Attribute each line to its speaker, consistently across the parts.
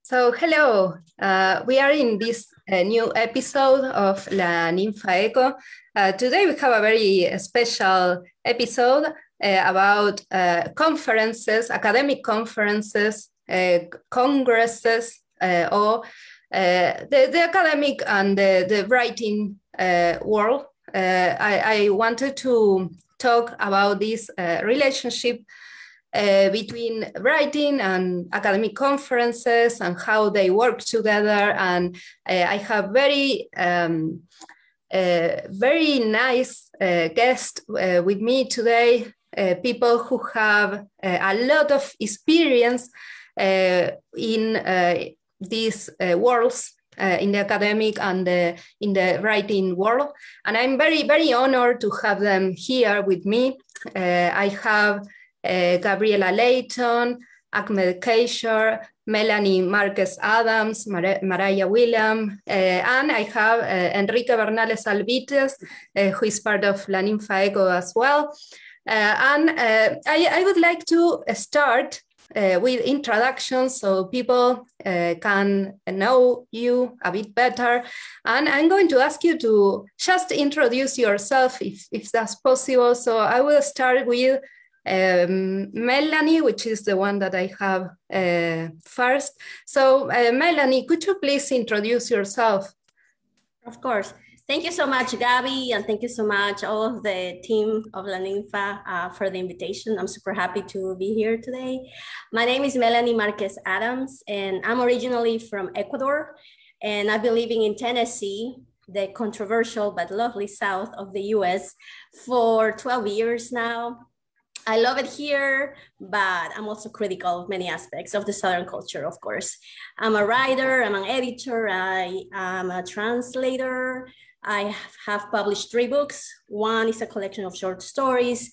Speaker 1: So hello, we are in this new episode of La Ninfa Eco. Today we have a very special episode about conferences, academic conferences, congresses, or the academic and the writing world. I wanted to talk about this relationship between writing and academic conferences and how they work together. And I have very nice guests with me today, people who have a lot of experience in these worlds, in the academic and in the writing world. And I'm very, very honored to have them here with me. I have Gabriela Layton, Ahmed Kaysher, Melanie Márquez Adams, Mariah Whelan, and I have Enrique Bernales Albites, who is part of La Ninfa Eco as well. I would like to start with introductions so people can know you a bit better. And I'm going to ask you to just introduce yourself if that's possible. So I will start with Melanie, which is the one that I have first. So Melanie, could you please introduce yourself?
Speaker 2: Of course. Thank you so much, Gaby, and thank you so much, all of the team of La Ninfa for the invitation. I'm super happy to be here today. My name is Melanie Márquez Adams, and I'm originally from Ecuador, and I've been living in Tennessee, the controversial but lovely south of the US, for 12 years now. I love it here, but I'm also critical of many aspects of the Southern culture, of course. I'm a writer, I'm an editor, I am a translator. I have published 3 books. One is a collection of short stories.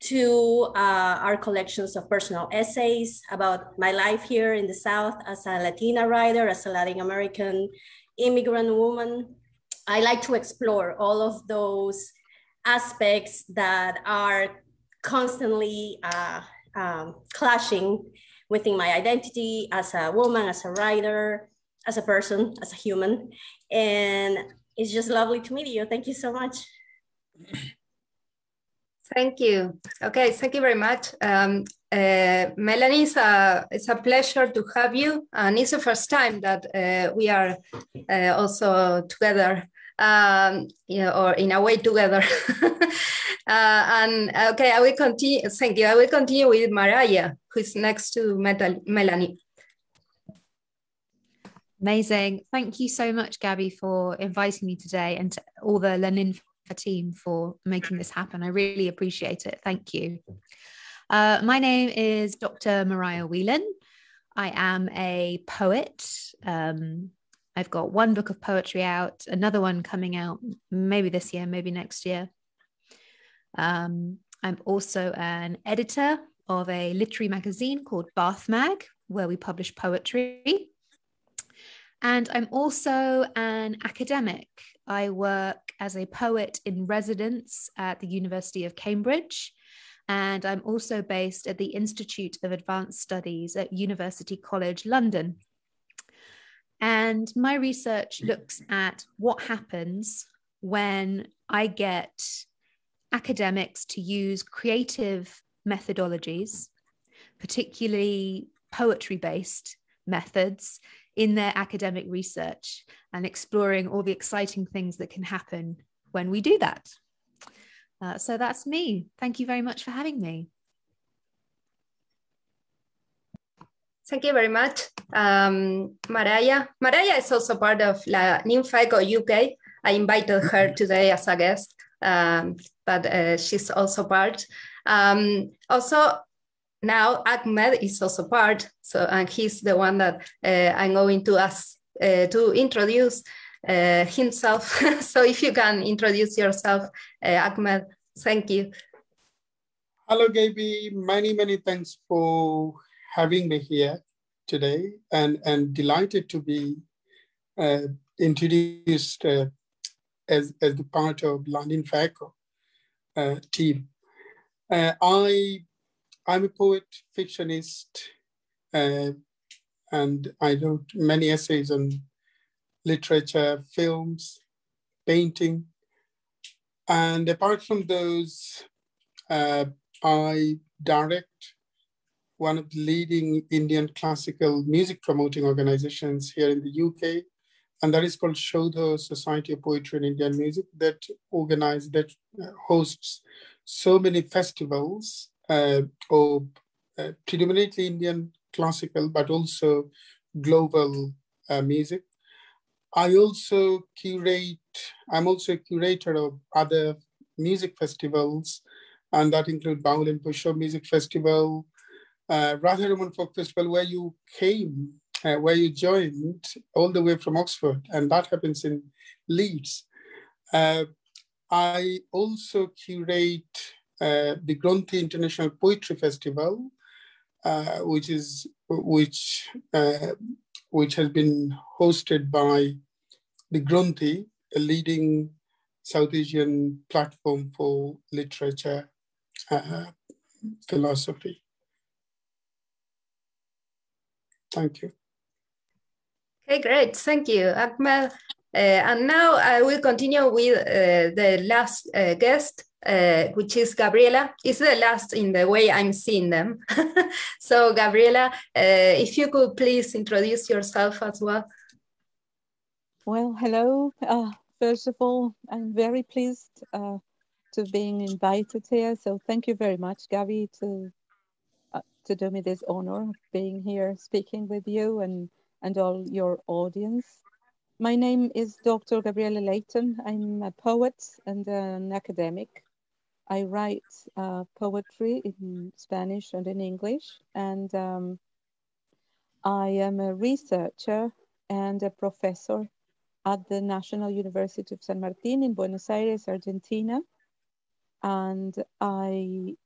Speaker 2: 2 are collections of personal essays about my life here in the South as a Latina writer, as a Latin American immigrant woman. I like to explore all of those aspects that are constantly clashing within my identity as a woman, as a writer, as a person, as a human. And it's just lovely to meet you. Thank you so much.
Speaker 1: Thank you. Okay, thank you very much. Melanie, it's a pleasure to have you. And it's the first time that we are also together, or in a way together. Okay, I will continue. Thank you. I will continue with Mariah, who is next to Melanie.
Speaker 3: Amazing. Thank you so much, Gaby, for inviting me today, and to all the La Ninfa team for making this happen. I really appreciate it. Thank you. My name is Dr. Mariah Whelan. I am a poet. I've got 1 book of poetry out, another one coming out maybe this year, maybe next year. I'm also an editor of a literary magazine called Bath Mag, where we publish poetry. And I'm also an academic. I work as a poet in residence at the University of Cambridge. And I'm also based at the Institute of Advanced Studies at University College London. And my research looks at what happens when I get academics to use creative methodologies, particularly poetry-based methods, in their academic research, and exploring all the exciting things that can happen when we do that. So that's me. Thank you very much for having me.
Speaker 1: Thank you very much. Mariah is also part of La Ninfa Eco UK. I invited her today as a guest, but she's also part. Also, now Ahmed is also part, and he's the one that I'm going to ask to introduce himself. So if you can introduce yourself, Ahmed, thank you.
Speaker 4: Hello, Gaby. Many thanks for having me here today, and delighted to be introduced as the part of La Ninfa Eco team. I'm a poet, fictionist, and I wrote many essays on literature, films, painting. And apart from those, I direct one of the leading Indian classical music promoting organizations here in the UK, and that is called Shodho, Society of Poetry and Indian Music, that hosts so many festivals of predominantly Indian classical, but also global music. I'm also a curator of other music festivals, and that include Baul and Pusho Music Festival, Radha Raman Folk Festival, where you came, where you joined all the way from Oxford, and that happens in Leeds. I also curate the Granthi International Poetry Festival, which has been hosted by the Granthi, a leading South Asian platform for literature, philosophy. Thank you.
Speaker 1: Okay, great. Thank you, Ahmed. And now I will continue with the last guest, which is Gabriela. It's the last in the way I'm seeing them. So Gabriela, if you could please introduce yourself as well.
Speaker 5: Well, hello. First of all, I'm very pleased to being invited here. So thank you very much, Gaby, to do me this honor of being here speaking with you and all your audience. My name is Dr. Gabriela Layton. I'm a poet and an academic. I write poetry in Spanish and in English, and I am a researcher and a professor at the National University of San Martin in Buenos Aires, Argentina. And I'm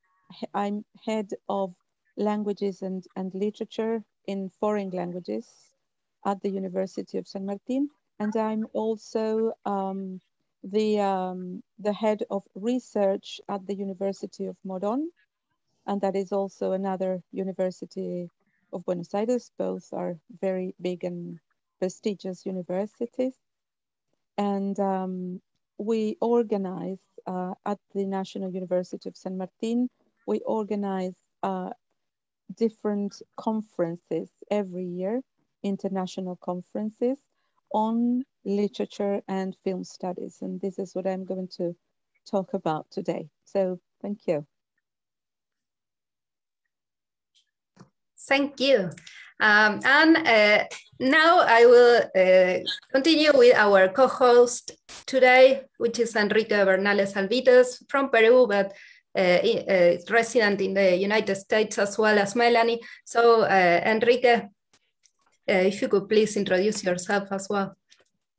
Speaker 5: head of languages and literature in foreign languages at the University of San Martin. And I'm also the head of research at the University of Morón, and that is also another university of Buenos Aires. Both are very big and prestigious universities. And we organize at the National University of San Martin, we organize different conferences every year, international conferences on literature and film studies. And this is what I'm going to talk about today. So thank you.
Speaker 1: Thank you. Now I will continue with our co-host today, which is Enrique Bernales Albites from Peru, but resident in the United States, as well as Melanie. So Enrique, if you could please introduce yourself as well.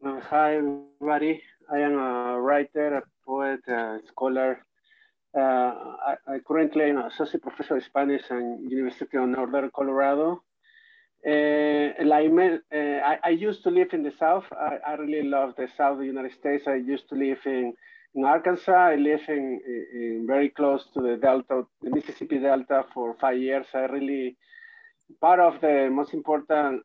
Speaker 6: Hi, everybody. I am a writer, a poet, a scholar. I currently am an associate professor of Spanish at University of Northern Colorado. I used to live in the South. I really love the South of the United States. I used to live in Arkansas. I live in very close to the Delta, the Mississippi Delta, for 5 years. I really, part of the most important,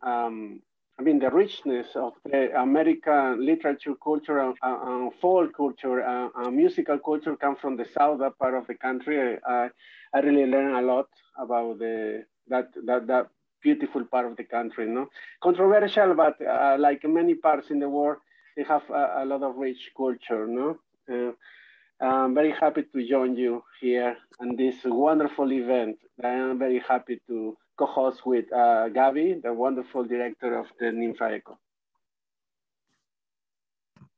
Speaker 6: the richness of the American literature, culture, and folk culture, and musical culture come from the South, that part of the country. I really learned a lot about that beautiful part of the country. No, controversial, but like many parts in the world, they have a lot of rich culture. No, I'm very happy to join you here on this wonderful event. I am very happy to co-host with Gaby, the wonderful director of the Ninfa Eco.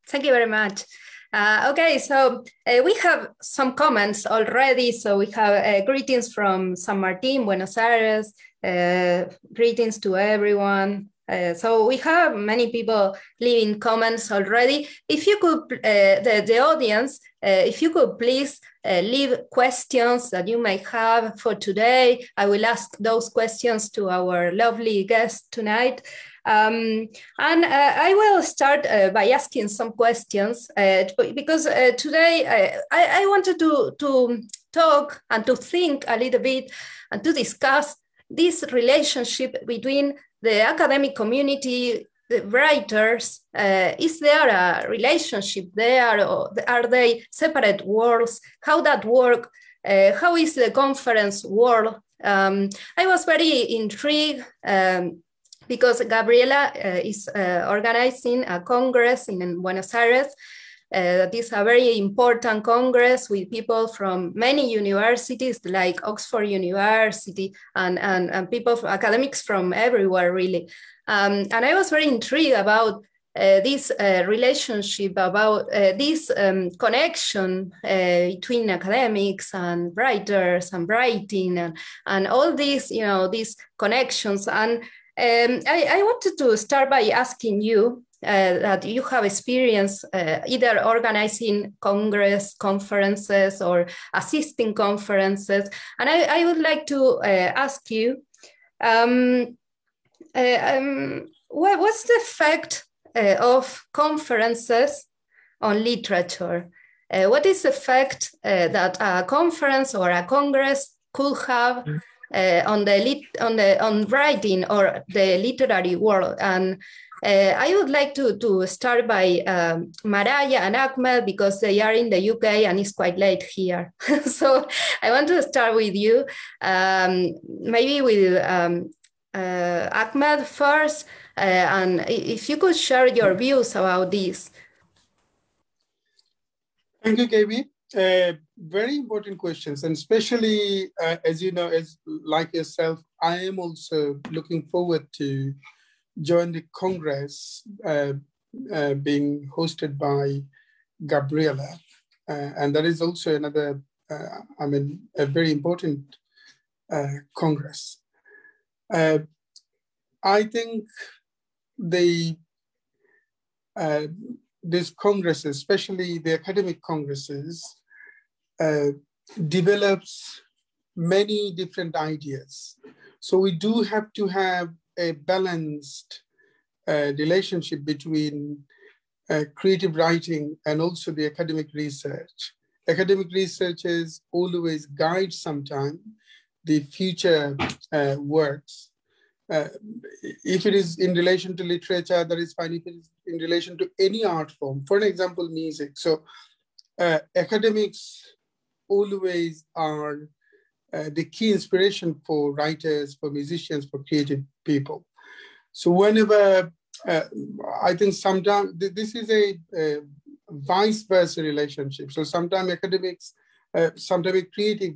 Speaker 1: Thank you very much. Okay, so we have some comments already. So we have greetings from San Martin, Buenos Aires, greetings to everyone. So we have many people leaving comments already. If you could, the audience, if you could please leave questions that you may have for today. I will ask those questions to our lovely guest tonight. And I will start by asking some questions because today I wanted to talk and to think a little bit and to discuss this relationship between the academic community, the writers, is there a relationship there, or are they separate worlds? How that work? How is the conference world? I was very intrigued because Gabriela is organizing a congress in Buenos Aires. That is a very important congress with people from many universities like Oxford University and people, academics from everywhere really. And I was very intrigued about this relationship, about this connection between academics and writers and writing and all these, you know, these connections. And I wanted to start by asking you that you have experience either organizing conferences or assisting conferences. And I would like to ask you, what's the effect of conferences on literature? What is the effect that a conference or a congress could have on writing or the literary world? And I would like to start by Mariah and Ahmed, because they are in the UK and it's quite late here. So I want to start with you, maybe with Ahmed first, and if you could share your views about this.
Speaker 4: Thank you, Gaby. Very important questions, and especially, as you know, as like yourself, I am also looking forward to join the Congress being hosted by Gabriela. And that is also another, a very important Congress. I think these congresses, especially the academic congresses, develops many different ideas. So we do have to have a balanced relationship between creative writing and also the academic research. Academic researchers always guide sometimes the future works. If it is in relation to literature, that is fine. If it is in relation to any art form, for an example, music. So academics always are the key inspiration for writers, for musicians, for creative people. So whenever, I think sometimes this is a vice versa relationship. So sometimes academics, sometimes a creative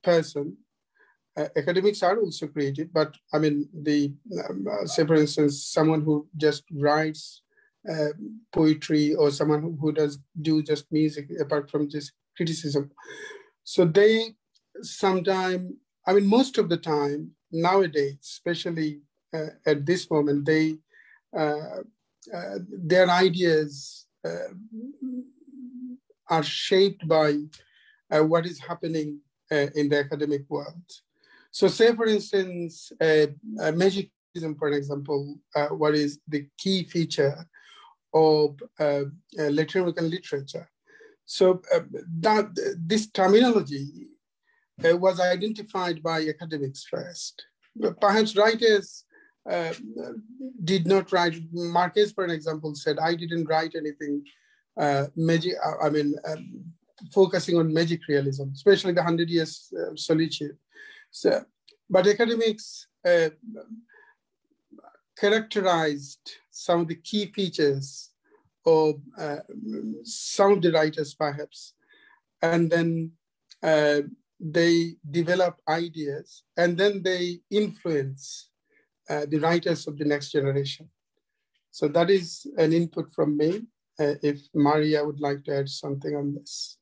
Speaker 4: person, academics are also creative, but I mean, say for instance, someone who just writes poetry, or someone who does just music apart from just criticism. So they sometimes, I mean, most of the time nowadays, especially at this moment, their ideas are shaped by what is happening in the academic world. So say, for instance, magicism, for example, what is the key feature of Latin American literature. So this terminology was identified by academics first. Perhaps writers did not write. Marquez, for example, said, I didn't write anything focusing on magic realism, especially the 100 Years Solitude. So, but academics characterized some of the key features of some of the writers, perhaps, and then they develop ideas, and then they influence the writers of the next generation. So that is an input from me. If Mariah would like to add something on this.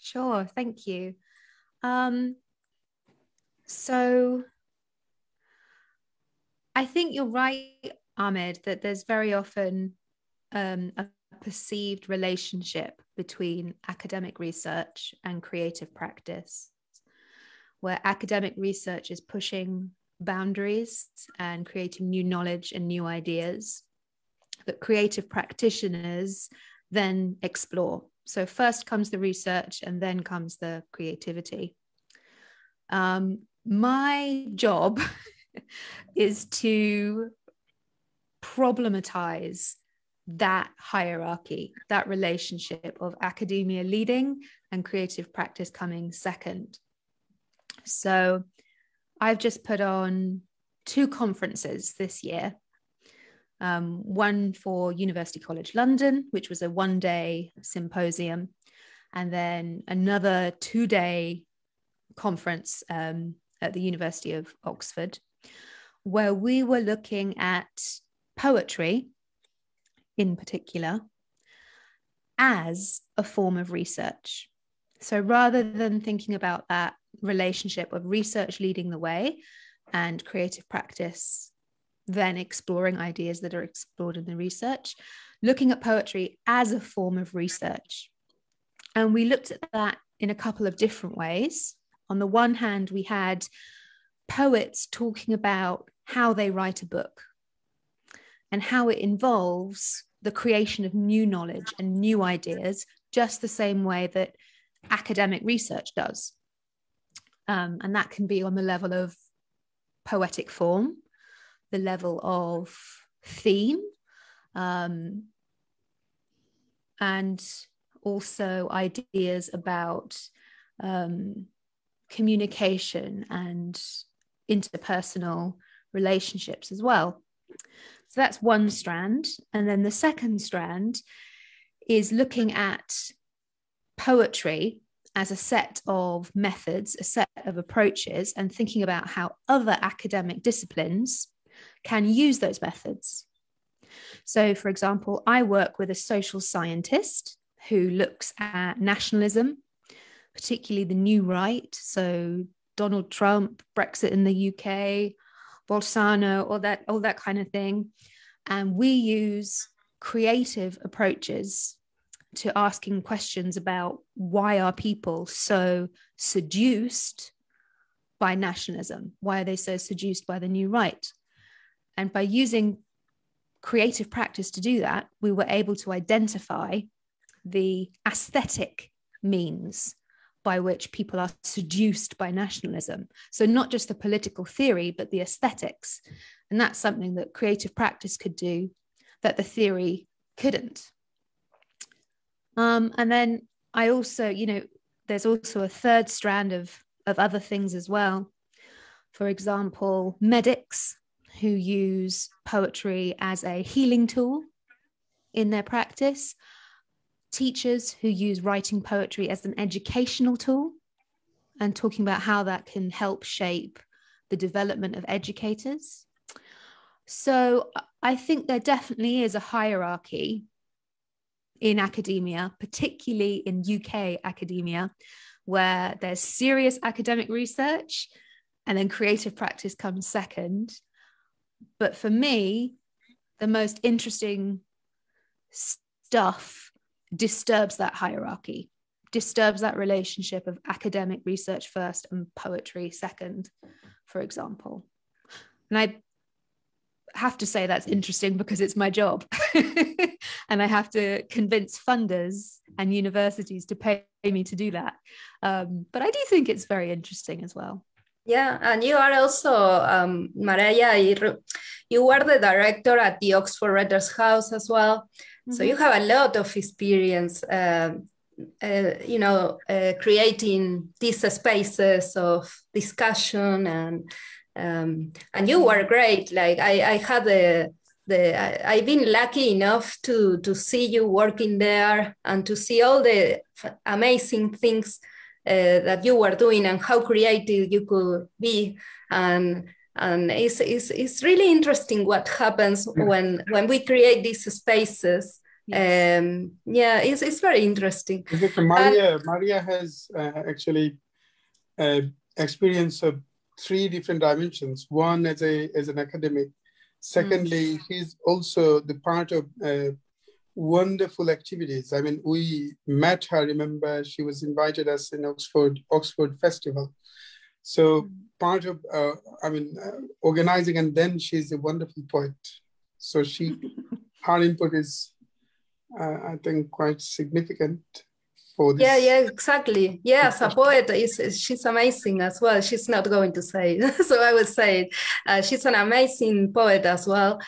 Speaker 3: Sure, thank you. So I think you're right, Ahmed, that there's very often a perceived relationship between academic research and creative practice, where academic research is pushing boundaries and creating new knowledge and new ideas that creative practitioners then explore. So first comes the research and then comes the creativity. My job is to problematize that hierarchy, that relationship of academia leading and creative practice coming second. So I've just put on 2 conferences this year. One for University College London, which was a 1-day symposium, and then another 2-day conference at the University of Oxford, where we were looking at poetry in particular as a form of research. So rather than thinking about that relationship of research leading the way and creative practice then exploring ideas that are explored in the research, looking at poetry as a form of research. And we looked at that in a couple of different ways. On the one hand, we had poets talking about how they write a book and how it involves the creation of new knowledge and new ideas, just the same way that academic research does. And that can be on the level of poetic form, the level of theme, and also ideas about communication and interpersonal relationships as well. So that's one strand. And then the second strand is looking at poetry as a set of methods, a set of approaches, and thinking about how other academic disciplines can use those methods. So, for example, I work with a social scientist who looks at nationalism, particularly the new right. So Donald Trump, Brexit in the UK, Bolsonaro, all that kind of thing. And we use creative approaches to asking questions about why are people so seduced by nationalism? Why are they so seduced by the new right? And by using creative practice to do that, we were able to identify the aesthetic means by which people are seduced by nationalism. So not just the political theory, but the aesthetics. And that's something that creative practice could do that the theory couldn't. And then I also, there's also a third strand of other things as well. For example, medics who use poetry as a healing tool in their practice, teachers who use writing poetry as an educational tool, and talking about how that can help shape the development of educators. So I think there definitely is a hierarchy in academia, particularly in UK academia, where there's serious academic research and then creative practice comes second. But for me, the most interesting stuff disturbs that hierarchy, disturbs that relationship of academic research first and poetry second, for example. And I have to say that's interesting because it's my job. And I have to convince funders and universities to pay me to do that. But I do think it's very interesting as well.
Speaker 1: Yeah, and you are also, Mariah, you were the director at the Oxford Writers' House as well. Mm-hmm. So you have a lot of experience, creating these spaces of discussion, and you were great. Like I had I've been lucky enough to see you working there and to see all the amazing things that you were doing and how creative you could be. And it's really interesting what happens when we create these spaces. Yes. It's very interesting.
Speaker 4: Mariah has actually experience of 3 different dimensions. One as an academic. Secondly, he's also the part of wonderful activities. I mean, we met her, remember, she was invited us in Oxford Festival. So part of, organizing, and then she's a wonderful poet. So her input is, I think, quite significant for this.
Speaker 1: Yeah, exactly. Yeah, as a poet, she's amazing as well. She's not going to say it, so I will say it. She's an amazing poet as well.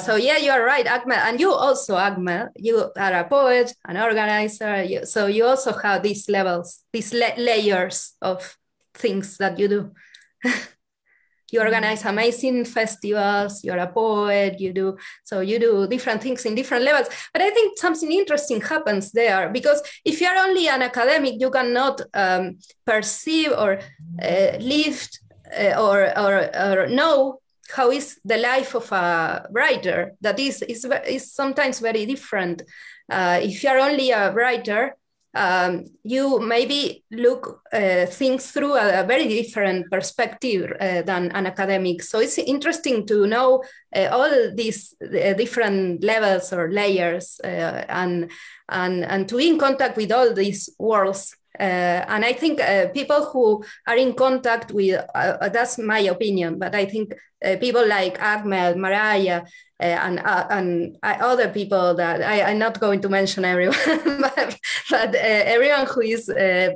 Speaker 1: So yeah, you are right, Ahmed. And you also, Ahmed, you are a poet, an organizer. So you also have these levels, these layers of things that you do. You organize amazing festivals, you're a poet, you do different things in different levels. But I think something interesting happens there, because if you're only an academic, you cannot perceive or live or know how is the life of a writer. That is sometimes very different. If you're only a writer, you maybe look things through a very different perspective than an academic. So it's interesting to know all these different levels or layers and to be in contact with all these worlds. And I think people who are in contact with, that's my opinion, but I think people like Ahmed, Mariah, and other people that I'm not going to mention everyone, but everyone who is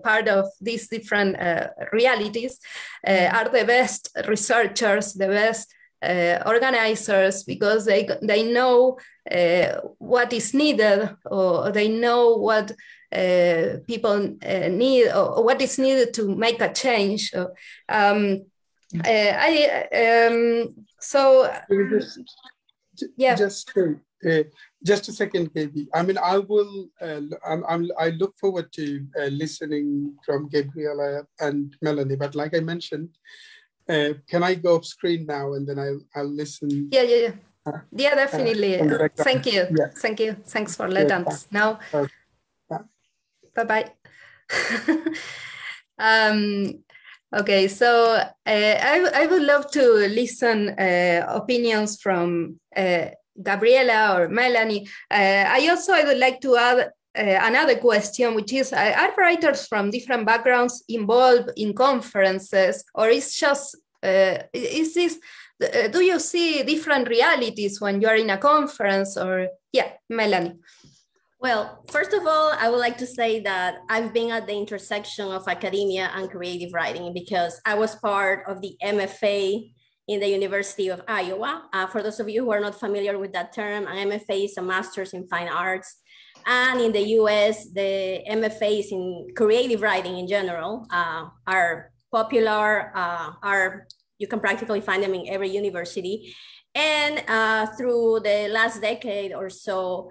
Speaker 1: part of these different realities are the best researchers, the best organizers, because they know what is needed, or they know what people need, or what is needed to make a change. Yeah.
Speaker 4: Just a second, Gaby. I mean, I will. I look forward to listening from Gabriela and Melanie. But like I mentioned, can I go off screen now and then I'll listen?
Speaker 1: Yeah, definitely. Thank you.
Speaker 4: Yeah.
Speaker 1: Thank you. Thanks for letting us know. Bye-bye. Okay, so I would love to listen opinions from Gabriela or Melanie. I would like to add another question, which is, are writers from different backgrounds involved in conferences, or is this, do you see different realities when you are in a conference? Or Melanie.
Speaker 2: Well, first of all, I would like to say that I've been at the intersection of academia and creative writing, because I was part of the MFA in the University of Iowa. For those of you who are not familiar with that term, an MFA is a Master's in Fine Arts. And in the US, the MFAs in creative writing in general are popular, you can practically find them in every university. And through the last decade or so,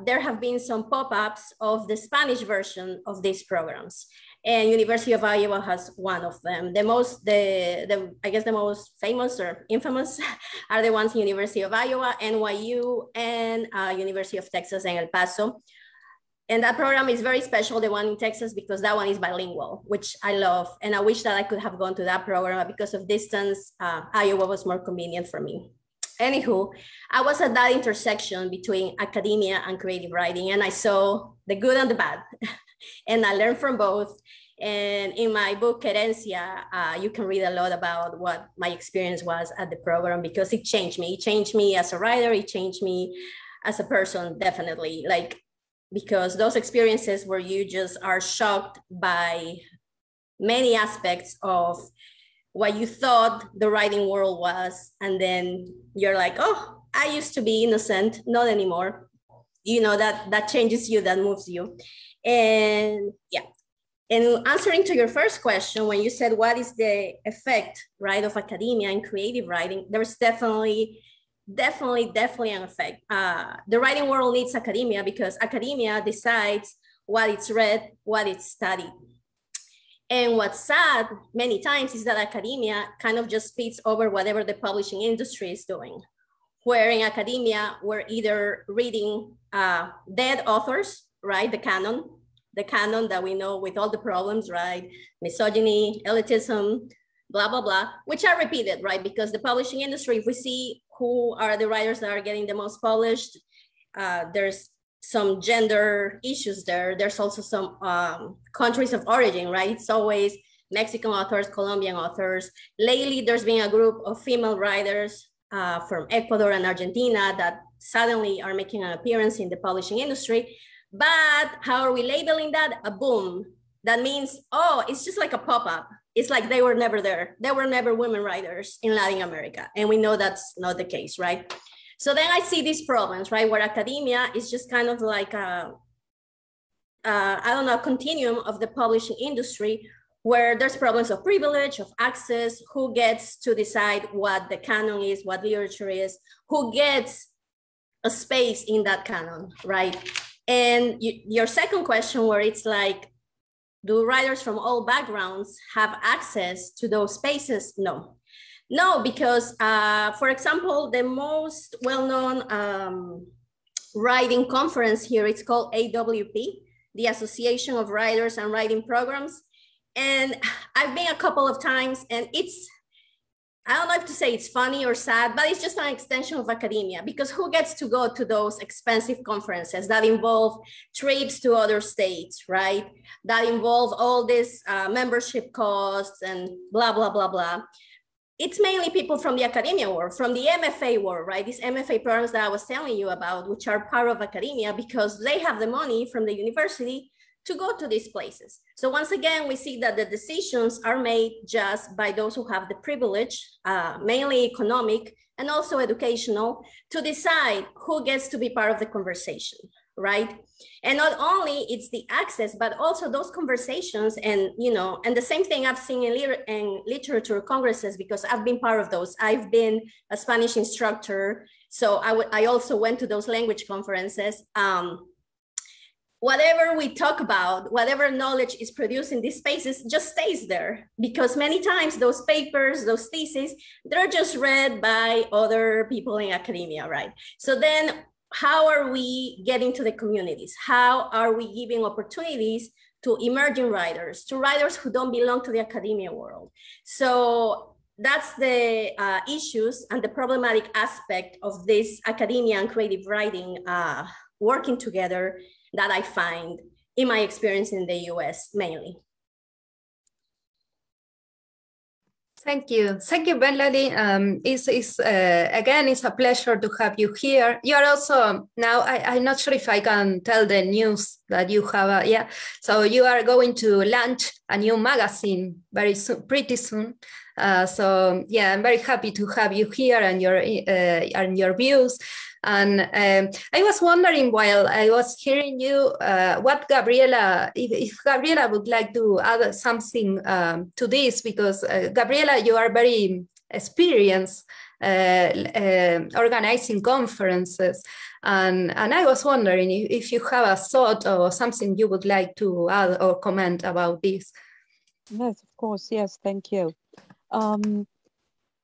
Speaker 2: there have been some pop-ups of the Spanish version of these programs, and University of Iowa has one of them. I guess the most famous or infamous are the ones in University of Iowa, NYU, and University of Texas in El Paso. And that program is very special, the one in Texas, because that one is bilingual, which I love. And I wish that I could have gone to that program, but because of distance, Iowa was more convenient for me. Anywho, I was at that intersection between academia and creative writing, and I saw the good and the bad, and I learned from both. And in my book, Herencia, you can read a lot about what my experience was at the program, because it changed me. It changed me as a writer. It changed me as a person, definitely. Because those experiences where you just are shocked by many aspects of what you thought the writing world was, and then you're like, oh, I used to be innocent, not anymore. You know, that changes you, that moves you. And and answering to your first question, when you said what is the effect, right, of academia and creative writing, there's definitely an effect. The writing world needs academia, because academia decides what it's read, what it's studied. And what's sad many times is that academia kind of just fits over whatever the publishing industry is doing. Where in academia, we're either reading dead authors, right? The canon that we know with all the problems, right? Misogyny, elitism, blah, blah, blah, which are repeated, right? Because the publishing industry, if we see who are the writers that are getting the most published, there's some gender issues there. There's also some countries of origin, right? It's always Mexican authors, Colombian authors. Lately, there's been a group of female writers from Ecuador and Argentina that suddenly are making an appearance in the publishing industry. But how are we labeling that? A boom. That means, oh, it's just like a pop-up. It's like they were never there. There were never women writers in Latin America. And we know that's not the case, right? So then I see these problems, right? Where academia is just kind of like I don't know, continuum of the publishing industry, where there's problems of privilege, of access, who gets to decide what the canon is, what literature is, who gets a space in that canon, right? And your second question, where it's like, do writers from all backgrounds have access to those spaces? No. No, because for example, the most well-known writing conference here, it's called AWP, the Association of Writers and Writing Programs. And I've been a couple of times, and it's, I don't know if to say it's funny or sad, but it's just an extension of academia, because who gets to go to those expensive conferences that involve trips to other states, right? That involve all this membership costs and blah, blah, blah, blah. It's mainly people from the academia world, from the MFA world, right? These MFA programs that I was telling you about, which are part of academia because they have the money from the university to go to these places. So once again, we see that the decisions are made just by those who have the privilege, mainly economic and also educational, to decide who gets to be part of the conversation, right? And not only it's the access, but also those conversations, and you know, and the same thing I've seen in literature congresses, because I've been part of those. I've been a Spanish instructor, so I also went to those language conferences. Whatever we talk about, whatever knowledge is produced in these spaces just stays there, because many times those papers, those theses, they're just read by other people in academia, right? So then how are we getting to the communities? How are we giving opportunities to emerging writers, to writers who don't belong to the academia world? So that's the issues and the problematic aspect of this academia and creative writing working together that I find in my experience in the US mainly.
Speaker 1: Thank you, Melanie. Again, it's a pleasure to have you here. You are also now. I'm not sure if I can tell the news that you have. Yeah, so you are going to launch a new magazine very soon, pretty soon. So yeah, I'm very happy to have you here and your views. And I was wondering while I was hearing you, what Gabriela, if Gabriela would like to add something to this, because Gabriela, you are very experienced organizing conferences. And I was wondering if you have a thought or something you would like to add or comment about this.
Speaker 5: Yes, of course. Yes, thank you.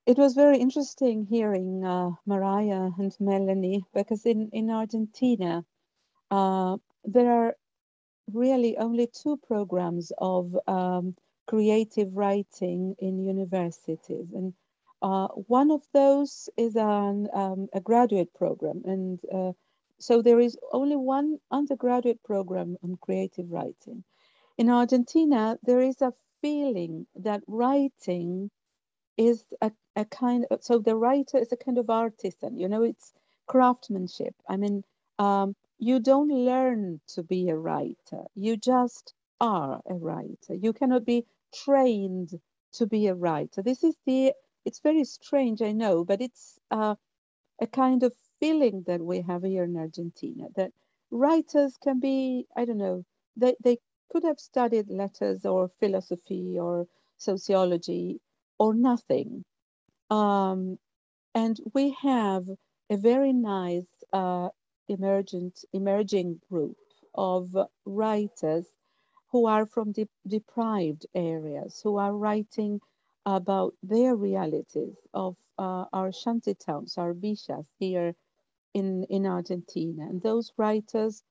Speaker 5: It was very interesting hearing Mariah and Melanie, because in Argentina, there are really only 2 programs of creative writing in universities. And one of those is a graduate program. And so there is only one undergraduate program on creative writing. In Argentina, there is a feeling that writing is a kind of, so the writer is a kind of artisan, you know, it's craftsmanship. I mean, you don't learn to be a writer, you just are a writer. You cannot be trained to be a writer. It's very strange, I know, but it's a kind of feeling that we have here in Argentina, that writers can be, I don't know, they could have studied letters or philosophy or sociology or nothing. And we have a very nice emerging group of writers who are from deprived areas, who are writing about their realities of our shanty towns, our villas here in Argentina. And those writers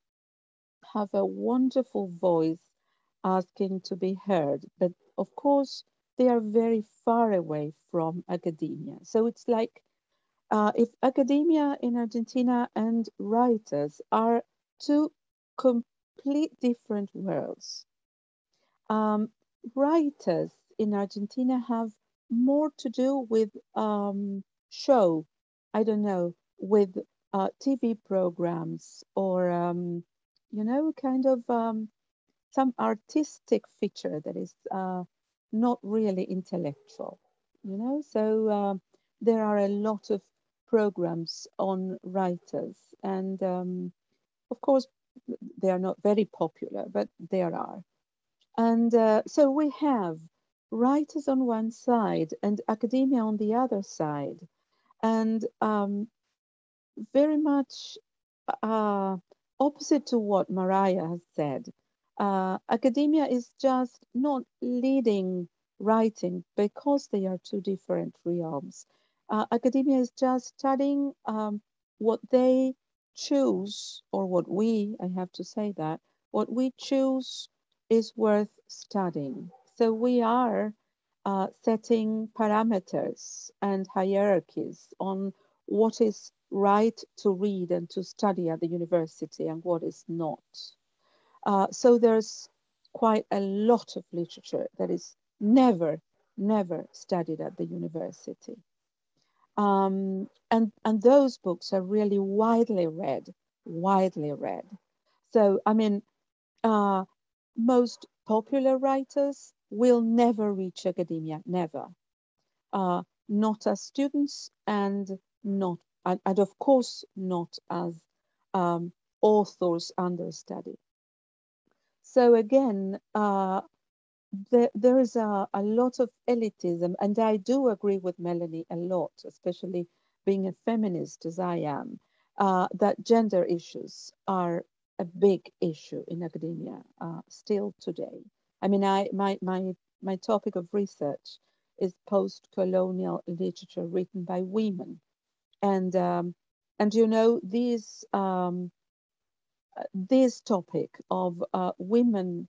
Speaker 5: have a wonderful voice asking to be heard. But of course, they are very far away from academia. So it's like if academia in Argentina and writers are 2 complete different worlds. Writers in Argentina have more to do with show, I don't know, with TV programs or you know, kind of some artistic feature that is not really intellectual, you know. So there are a lot of programs on writers, and of course, they are not very popular, but there are. And so we have writers on one side and academia on the other side, and very much opposite to what Mariah has said. Academia is just not leading writing because they are two different realms. Academia is just studying what they choose, or what we, I have to say that, what we choose is worth studying. So we are setting parameters and hierarchies on what is right to read and to study at the university and what is not. So there's quite a lot of literature that is never studied at the university. And those books are really widely read, widely read. So, I mean, most popular writers will never reach academia, never. Not as students, and not, and of course not as authors understudy. So again, there is a lot of elitism, and I do agree with Melanie a lot, especially being a feminist as I am, that gender issues are a big issue in academia still today. I mean, my topic of research is post-colonial literature written by women, and you know, this topic of women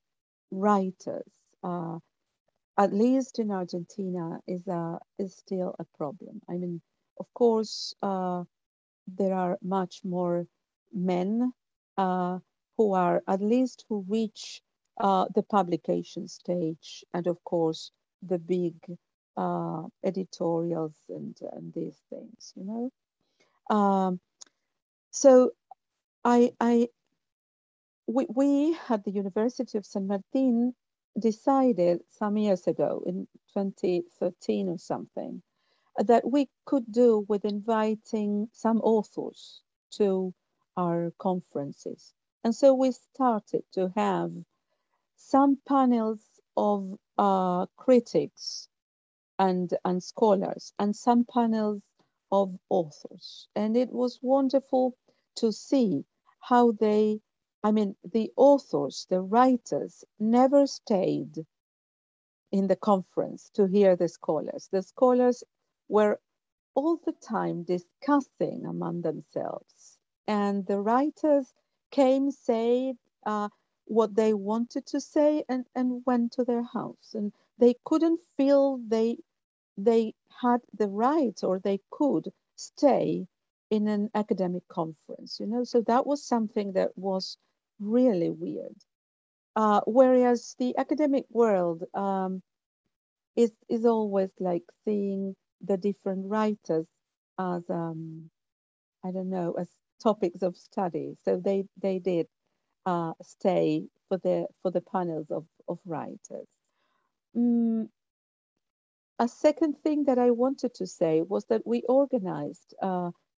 Speaker 5: writers, at least in Argentina, is still a problem. I mean, of course, there are much more men who are, at least who reach the publication stage, and of course the big editorials and these things, you know. So we at the University of San Martin decided some years ago, in 2013 or something, that we could do with inviting some authors to our conferences. And so we started to have some panels of critics and scholars, and some panels of authors. And it was wonderful to see how they, I mean, the authors, the writers, never stayed in the conference to hear the scholars. The scholars were all the time discussing among themselves, and the writers came, said what they wanted to say, and went to their house. And they couldn't feel they had the right, or they could stay in an academic conference, you know. So that was something that was really weird. Whereas the academic world is always like seeing the different writers as I don't know, as topics of study. So they did stay for the panels of writers. A second thing that I wanted to say was that we organized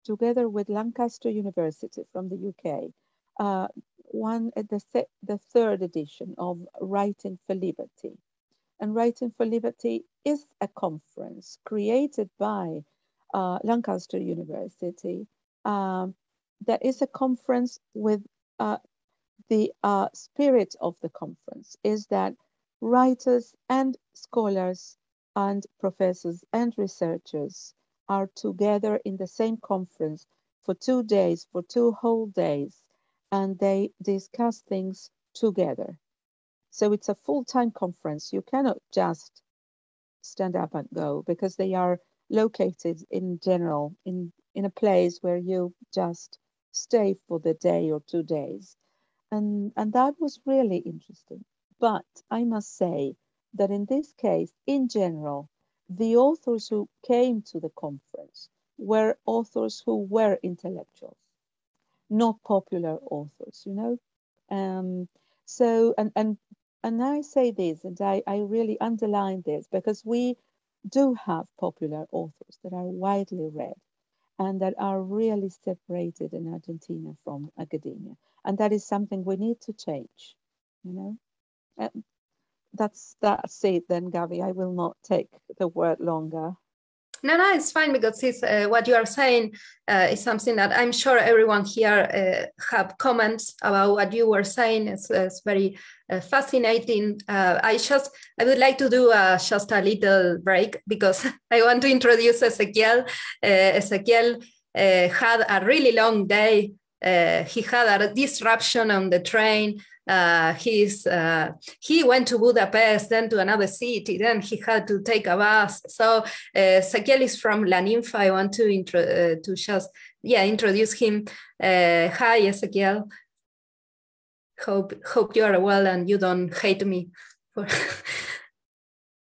Speaker 5: together with Lancaster University from the UK the third edition of Writing for Liberty. And Writing for Liberty is a conference created by Lancaster University. That is a conference with the spirit of the conference is that writers and scholars and professors and researchers are together in the same conference for 2 days, for 2 whole days, and they discuss things together. So it's a full-time conference. You cannot just stand up and go, because they are located in general in a place where you just stay for the day or 2 days. And that was really interesting. But I must say that in this case, in general, the authors who came to the conference were authors who were intellectuals, not popular authors, you know. So, and I say this, and I really underline this, because we do have popular authors that are widely read and that are really separated in Argentina from academia. And that is something we need to change, you know. That's it then, Gaby. I will not take the word longer.
Speaker 1: No, it's fine, because it's, what you are saying is something that I'm sure everyone here have comments about what you were saying. It's very fascinating. I would like to do just a little break, because I want to introduce Ezequiel. Ezequiel had a really long day. He had a disruption on the train. He went to Budapest, then to another city, then he had to take a bus. So Ezequiel is from La Ninfa. I want to introduce him. Hi, Ezequiel. Hope you are well and you don't hate me.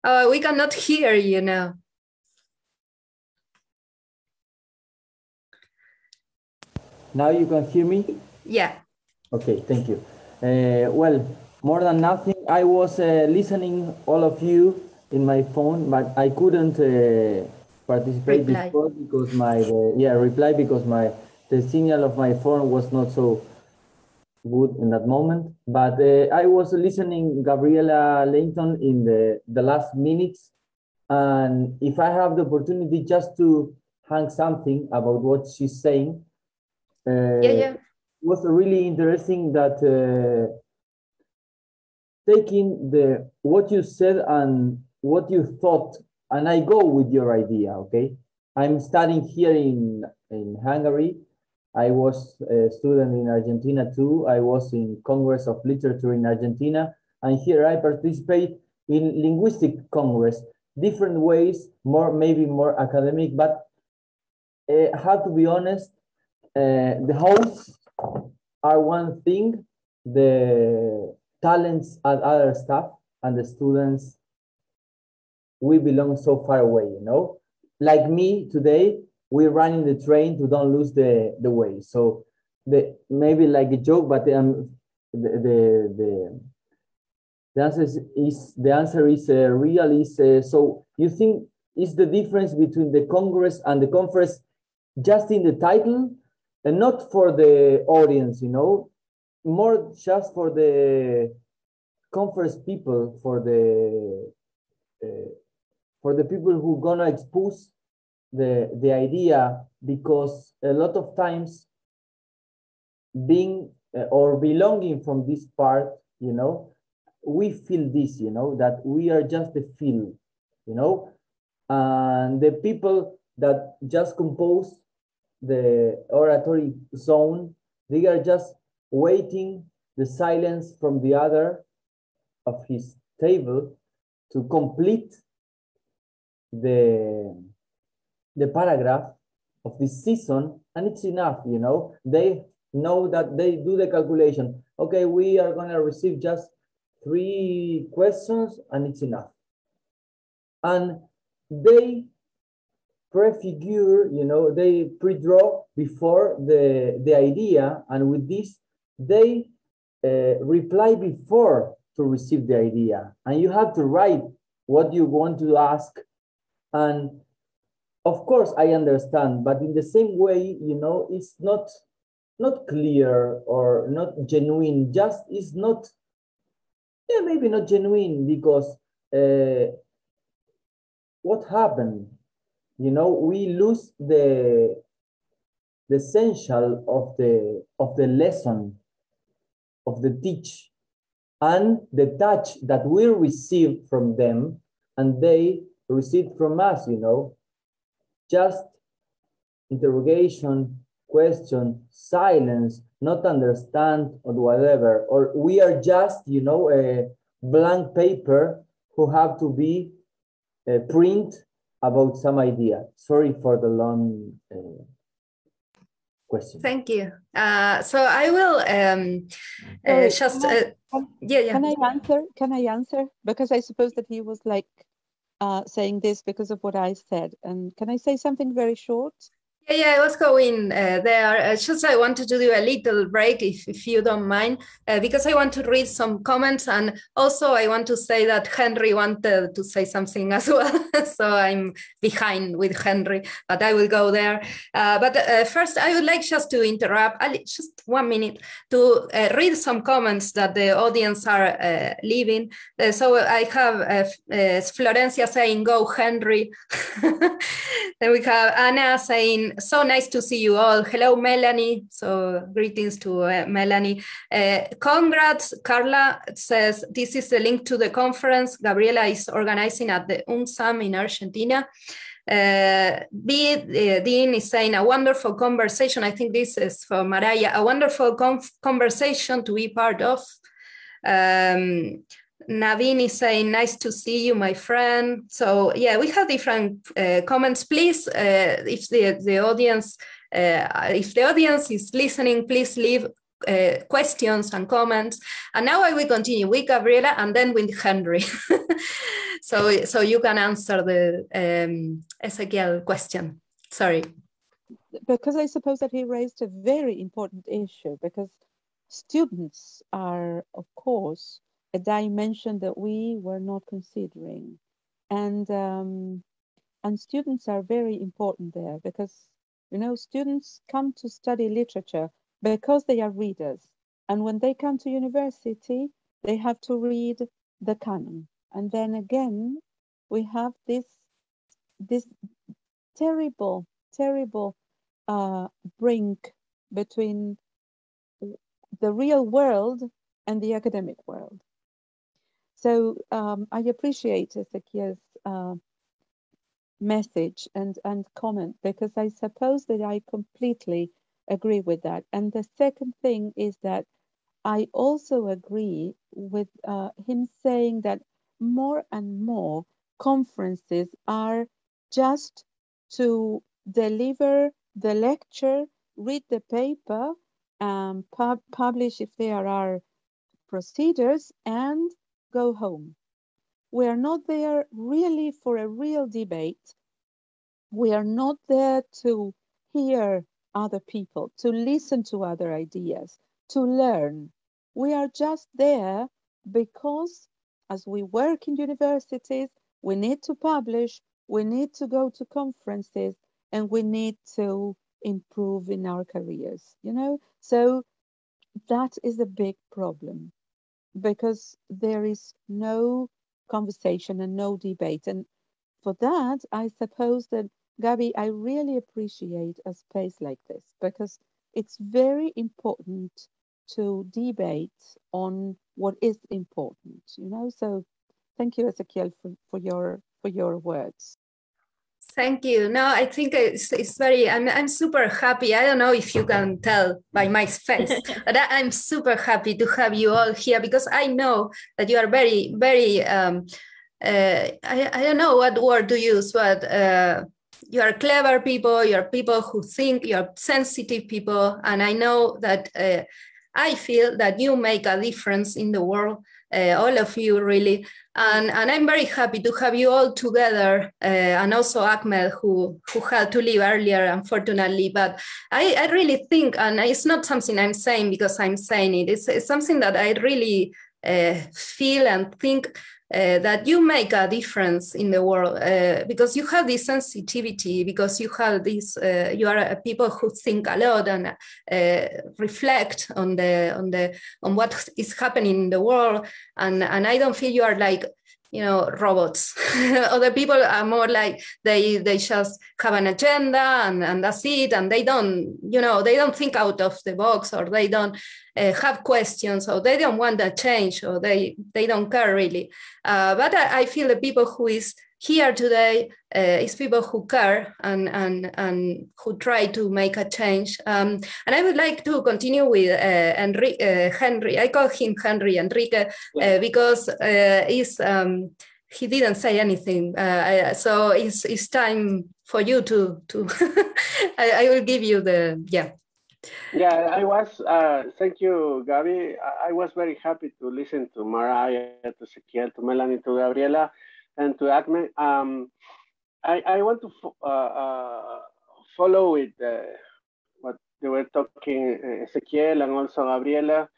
Speaker 1: Oh, we cannot hear you now.
Speaker 7: Now you can hear me?
Speaker 1: Yeah.
Speaker 7: Okay, thank you. Well, more than nothing, I was listening all of you in my phone, but I couldn't participate before because the signal of my phone was not so good in that moment. But I was listening Gabriela, Layton in the last minutes, and if I have the opportunity just to hang something about what she's saying, it was really interesting that taking what you said and what you thought, and I go with your idea, okay? I'm studying here in Hungary. I was a student in Argentina too. I was in Congress of Literature in Argentina, and here I participate in Linguistic Congress, different ways, maybe more academic, but I have to be honest, the hosts are one thing, the talents are other stuff, and the students, we belong so far away, you know? Like me today, we're running the train to don't lose the way. So maybe like a joke, but the answer is real. So you think is the difference between the Congress and the conference just in the title, and not for the audience, you know, more just for the conference people, for the people who gonna expose the idea, because a lot of times being or belonging from this part, you know, we feel this, you know, that we are just the field, you know, and the people that just compose the oratory zone, they are just waiting the silence from the other of his table to complete the paragraph of this season, and it's enough, you know. They know that they do the calculation. Okay, we are gonna receive just 3 questions, and it's enough. And they prefigure, you know, they pre-draw before the idea, and with this, they reply before to receive the idea. And you have to write what you want to ask. And of course, I understand, but in the same way, you know, it's not clear or not genuine. Just it's not, yeah, maybe not genuine, because what happened? You know, we lose the essential of the lesson, of the teach, and the touch that we receive from them, and they receive from us, you know. Just interrogation, question, silence, not understand, or whatever. Or we are just, you know, a blank paper who have to be print about some idea. Sorry for the long question.
Speaker 1: Thank you. So I will just,
Speaker 5: Can I answer? Because I suppose that he was like, saying this because of what I said. And can I say something very short?
Speaker 1: Yeah, I was going there. Just I wanted to do a little break, if you don't mind, because I want to read some comments, and also I want to say that Henry wanted to say something as well. So I'm behind with Henry, but I will go there. But first, I would like just to interrupt, just 1 minute, to read some comments that the audience are leaving. So I have Florencia saying, "Go, Henry." Then we have Anna saying, "So nice to see you all. Hello, Melanie." So greetings to Melanie. Congrats. Carla says, "This is the link to the conference Gabriela is organizing at the UNSAM in Argentina." Dean is saying, "A wonderful conversation." I think this is for Mariah. "A wonderful conversation to be part of." Naveen is saying, "Nice to see you, my friend." So yeah, we have different comments. Please, if the audience is listening, please leave questions and comments. And now I will continue with Gabriela and then with Henry. so you can answer the Ezequiel question. Sorry.
Speaker 5: Because I suppose that he raised a very important issue, because students are, of course, a dimension that we were not considering, and students are very important there, because students come to study literature because they are readers, and when they come to university they have to read the canon, and then again we have this terrible brink between the real world and the academic world. So I appreciate Ezequiel's message and comment, because I suppose that I completely agree with that. And the second thing is that I also agree with him saying that more and more conferences are just to deliver the lecture, read the paper, publish if there are procedures, and go home. We are not there really for a real debate. We are not there to hear other people, to listen to other ideas, to learn. We are just there because as we work in universities, we need to publish, we need to go to conferences, and we need to improve in our careers, So that is a big problem, because there is no conversation and no debate. And for that, I suppose that, Gaby, I really appreciate a space like this, because it's very important to debate on what is important, So thank you, Ezequiel, for your words.
Speaker 1: Thank you. No, I think it's very, I'm super happy. I don't know if you can tell by my face, but I'm super happy to have you all here, because I know that you are very, very, I don't know what word to use, but you are clever people, you're people who think, you're sensitive people. And I know that I feel that you make a difference in the world, all of you really. And I'm very happy to have you all together, and also Ahmed, who had to leave earlier, unfortunately. But I really think, and it's not something I'm saying because I'm saying it, it's something that I really feel and think, that you make a difference in the world, because you have this sensitivity, because you have this, you are people who think a lot and reflect on what is happening in the world, and I don't feel you are like, robots. Other people are more like they just have an agenda and that's it, and they don't, they don't think out of the box, or they don't have questions, or they don't want a change, or they don't care really. But I feel the people who is here today is people who care and who try to make a change. And I would like to continue with Henry. I call him Enrique because he didn't say anything. So it's time for you to I will give you the, yeah.
Speaker 6: Yeah, I was, thank you, Gaby. I was very happy to listen to Mariah, to Ezequiel, to Melanie, to Gabriela, and to Ahmed. I want to follow with what they were talking, Ezequiel and also Gabriela.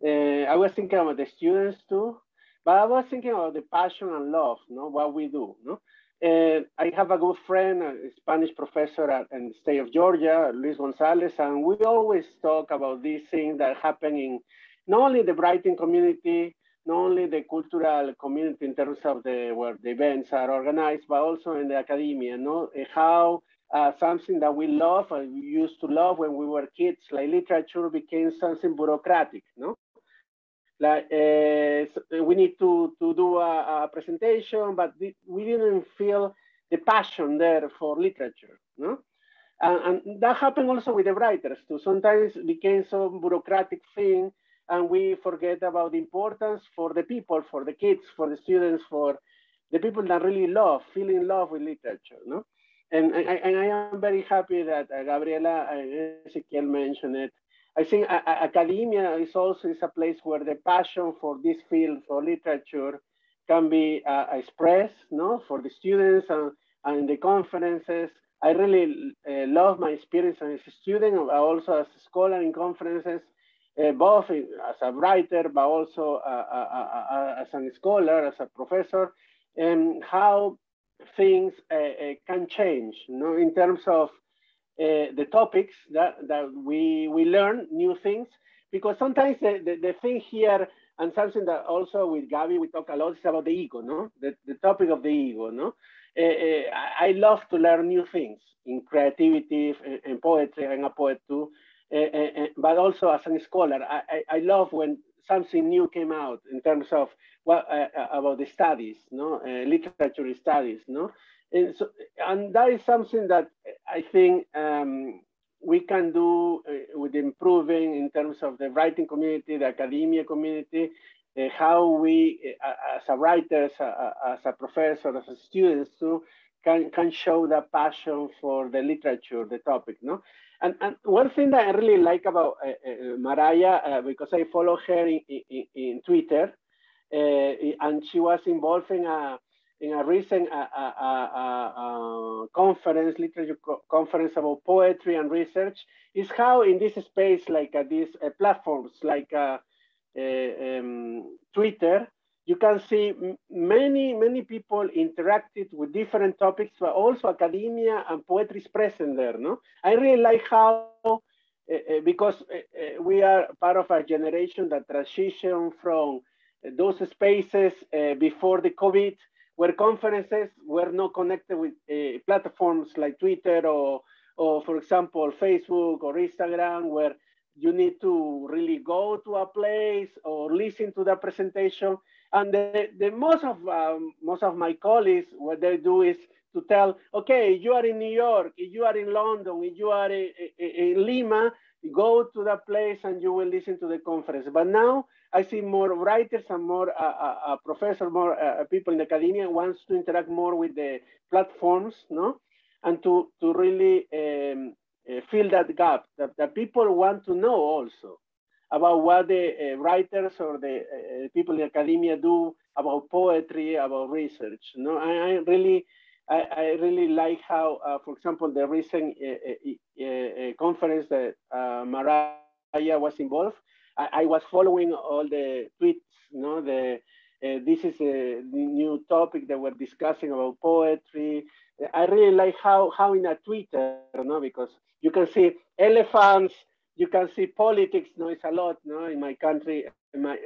Speaker 6: I was thinking about the students too, but I was thinking about the passion and love, no, what we do, no. I have a good friend, a Spanish professor in the state of Georgia, Luis Gonzalez, and we always talk about these things that happen in not only the writing community, not only the cultural community in terms of where the events are organized, but also in the academia, no? How something that we love, we used to love when we were kids, like literature, became something bureaucratic, no? Like we need to do a presentation, but we didn't feel the passion there for literature, no? And that happened also with the writers too. Sometimes it became some bureaucratic thing, and we forget about the importance for the people, for the kids, for the students, for the people that really feel in love with literature, no? And I am very happy that Gabriela and Ezequiel mentioned it. I think academia is also a place where the passion for this field, for literature, can be expressed, no, for the students and the conferences. I really love my experience as a student, also as a scholar in conferences, both as a writer, but also as a scholar, as a professor, and how things can change, you know, in terms of the topics that we learn new things, because sometimes the thing here, and something that also with Gaby we talk a lot, is about the ego, no? The topic of the ego, no? I love to learn new things in creativity and poetry. I'm a poet too, but also as a scholar, I love when something new came out in terms of what about the studies, no, literature studies, no. And that is something that I think we can do with improving in terms of the writing community, the academia community, how we, as a writers, as a professor, as a students too, can show that passion for the literature, the topic, no? And one thing that I really like about Mariah, because I follow her in Twitter, and she was involved in a recent conference, literature conference about poetry and research, is how in this space, like these platforms, like Twitter, you can see many people interacted with different topics, but also academia and poetry is present there, no? I really like how, because we are part of a generation that transitioned from those spaces before the COVID, where conferences were not connected with platforms like Twitter or for example, Facebook or Instagram, where you need to really go to a place or listen to the presentation. And the most of my colleagues, what they do is to tell, okay, you are in New York, if you are in London, if you are in Lima, go to that place and you will listen to the conference. But now I see more writers and more professors, more people in academia wants to interact more with the platforms, no? And to really fill that gap, that people want to know also about what the writers or the people in academia do about poetry, about research. No, I really like how, for example, the recent conference that Mariah was involved. I was following all the tweets. No, this is a new topic that we're discussing about poetry. I really like how in a Twitter, no, because you can see elephants. You can see politics, no, it's a lot, no, in my country, my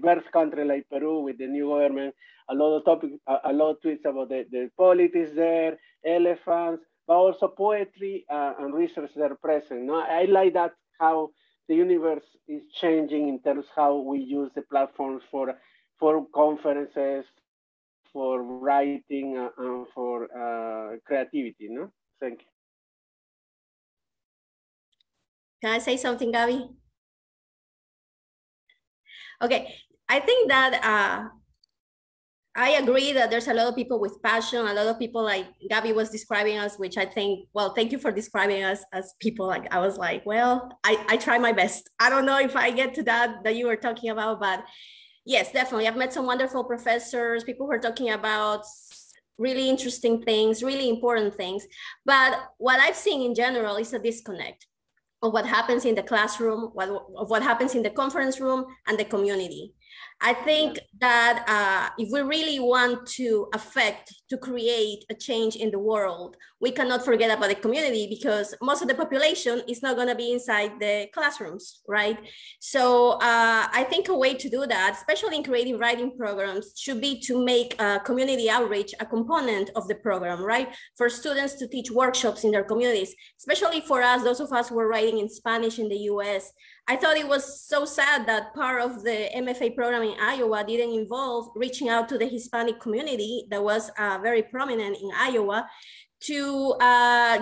Speaker 6: birth country, like Peru, with the new government, a lot of topics, a lot of tweets about the politics there, elephants, but also poetry and research that are present. No, I like that, how the universe is changing in terms of how we use the platforms for conferences, for writing, and for creativity. No, thank you.
Speaker 2: Can I say something, Gaby? Okay, I think that I agree that there's a lot of people with passion, a lot of people like Gaby was describing us, which I think, well, thank you for describing us as people. Like, I was like, well, I try my best. I don't know if I get to that you were talking about, but yes, definitely. I've met some wonderful professors, people who are talking about really interesting things, really important things. But what I've seen in general is a disconnect of what happens in the classroom, of what happens in the conference room and the community. I think that if we really want to create a change in the world, we cannot forget about the community, because most of the population is not going to be inside the classrooms, right? So I think a way to do that, especially in creative writing programs, should be to make community outreach a component of the program, right? For students to teach workshops in their communities, especially for us, those of us who are writing in Spanish in the US. I thought it was so sad that part of the MFA program in Iowa didn't involve reaching out to the Hispanic community that was very prominent in Iowa to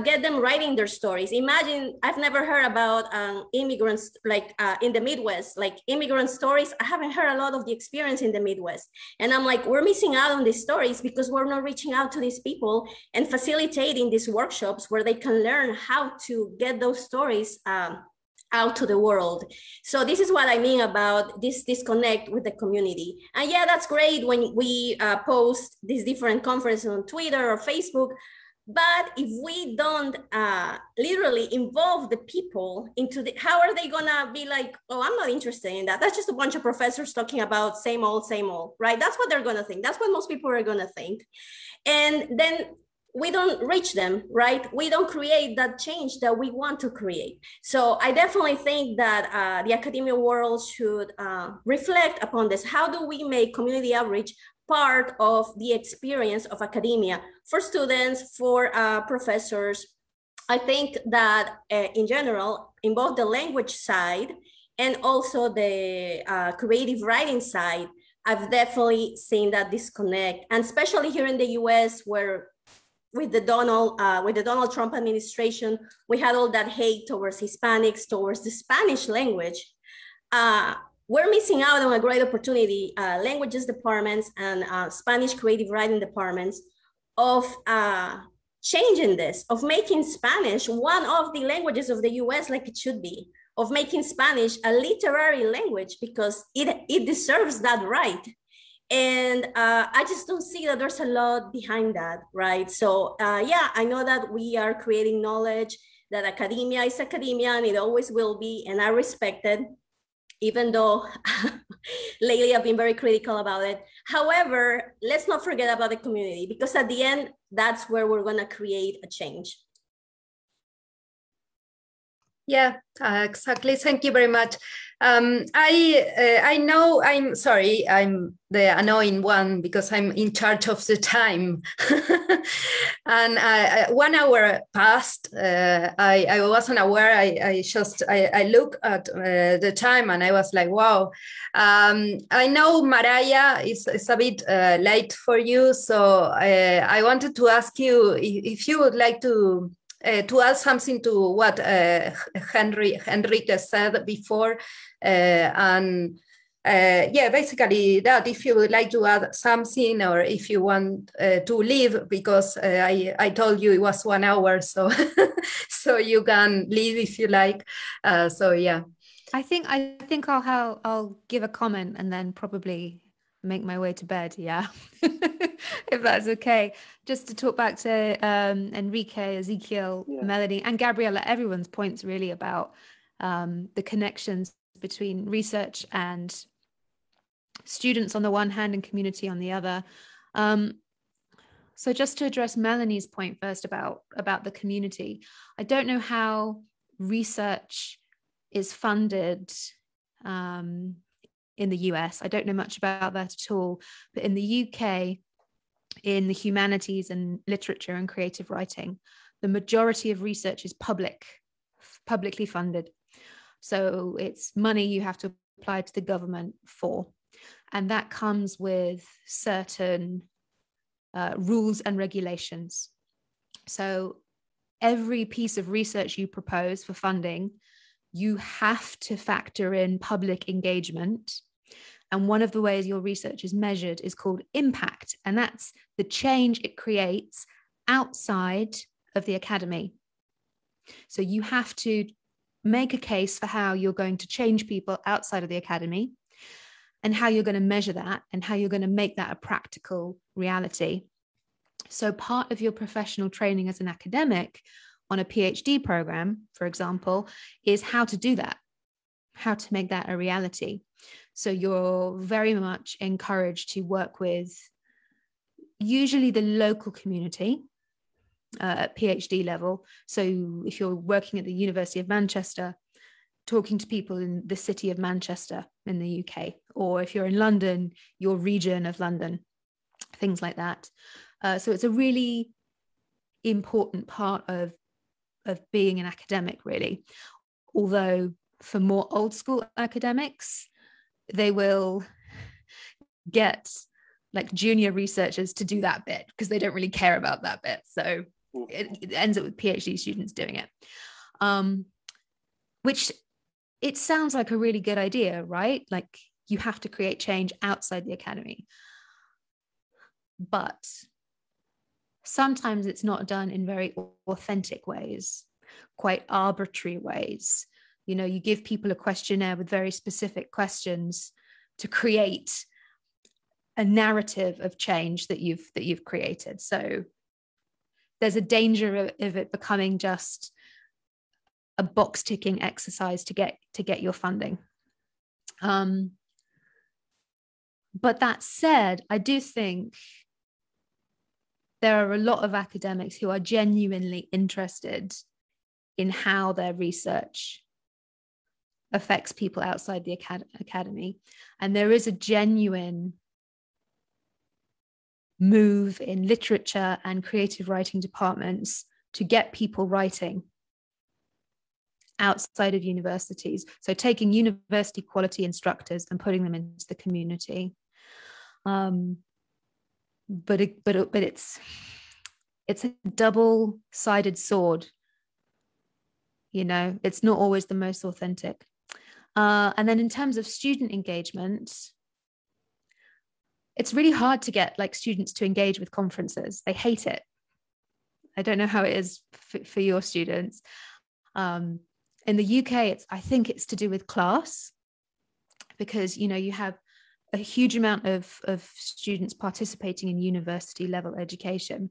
Speaker 2: get them writing their stories. Imagine, I've never heard about immigrants like in the Midwest, like immigrant stories. I haven't heard a lot of the experience in the Midwest. And I'm like, we're missing out on these stories because we're not reaching out to these people and facilitating these workshops where they can learn how to get those stories out to the world. So this is what I mean about this disconnect with the community. And yeah, that's great when we post these different conferences on Twitter or Facebook, but if we don't literally involve the people into the, how are they gonna be like, oh, I'm not interested in that. That's just a bunch of professors talking about same old, right? That's what they're gonna think. That's what most people are gonna think. And then we don't reach them, right? We don't create that change that we want to create. So I definitely think that the academia world should reflect upon this. How do we make community outreach part of the experience of academia for students, for professors? I think that in general, in both the language side and also the creative writing side, I've definitely seen that disconnect. And especially here in the US, where with the Donald Trump administration, we had all that hate towards Hispanics, towards the Spanish language. We're missing out on a great opportunity, languages departments and Spanish creative writing departments, of changing this, of making Spanish one of the languages of the US like it should be, of making Spanish a literary language, because it deserves that right. And I just don't see that there's a lot behind that, right? So yeah, I know that we are creating knowledge, that academia is academia and it always will be, and I respect it, even though lately I've been very critical about it. However, let's not forget about the community, because at the end, that's where we're gonna create a change.
Speaker 1: Yeah, exactly. Thank you very much. I know, I'm sorry, I'm the annoying one because I'm in charge of the time. And 1 hour passed. I wasn't aware. I looked at the time and I was like, wow. I know Mariah is a bit late for you. So I wanted to ask you if you would like to add something to what Enrique said before, and yeah, basically that, if you would like to add something, or if you want to leave, because I told you it was 1 hour, so so you can leave if you like. So yeah,
Speaker 3: I think I'll give a comment and then probably make my way to bed. Yeah. If that's okay, just to talk back to Enrique, Ezequiel, Melanie and Gabriela, everyone's points really about the connections between research and students on the one hand and community on the other. So just to address Melanie's point first about the community, I don't know how research is funded in the US. I don't know much about that at all, but in the UK, in the humanities and literature and creative writing, the majority of research is publicly funded. So it's money you have to apply to the government for. And that comes with certain rules and regulations. So every piece of research you propose for funding, you have to factor in public engagement. And one of the ways your research is measured is called impact. And that's the change it creates outside of the academy. So you have to make a case for how you're going to change people outside of the academy, and how you're going to measure that, and how you're going to make that a practical reality. So part of your professional training as an academic on a PhD program, for example, is how to do that, how to make that a reality. So you're very much encouraged to work with usually the local community at PhD level. So if you're working at the University of Manchester, talking to people in the city of Manchester in the UK, or if you're in London, your region of London, things like that. So it's a really important part of being an academic, really. Although for more old school academics, they will get like junior researchers to do that bit because they don't really care about that bit. So it ends up with PhD students doing it, which it sounds like a really good idea, right? Like you have to create change outside the academy. But sometimes it's not done in very authentic ways, quite arbitrary ways. You know, you give people a questionnaire with very specific questions to create a narrative of change that you've created. So there's a danger of it becoming just a box ticking exercise to get your funding. But that said, I do think there are a lot of academics who are genuinely interested in how their research affects people outside the academy. And there is a genuine move in literature and creative writing departments to get people writing outside of universities. So taking university quality instructors and putting them into the community. But it's a double-sided sword. You know, it's not always the most authentic. And then in terms of student engagement, it's really hard to get like students to engage with conferences. They hate it. I don't know how it is for your students. In the UK, I think it's to do with class, because, you know, you have a huge amount of students participating in university level education.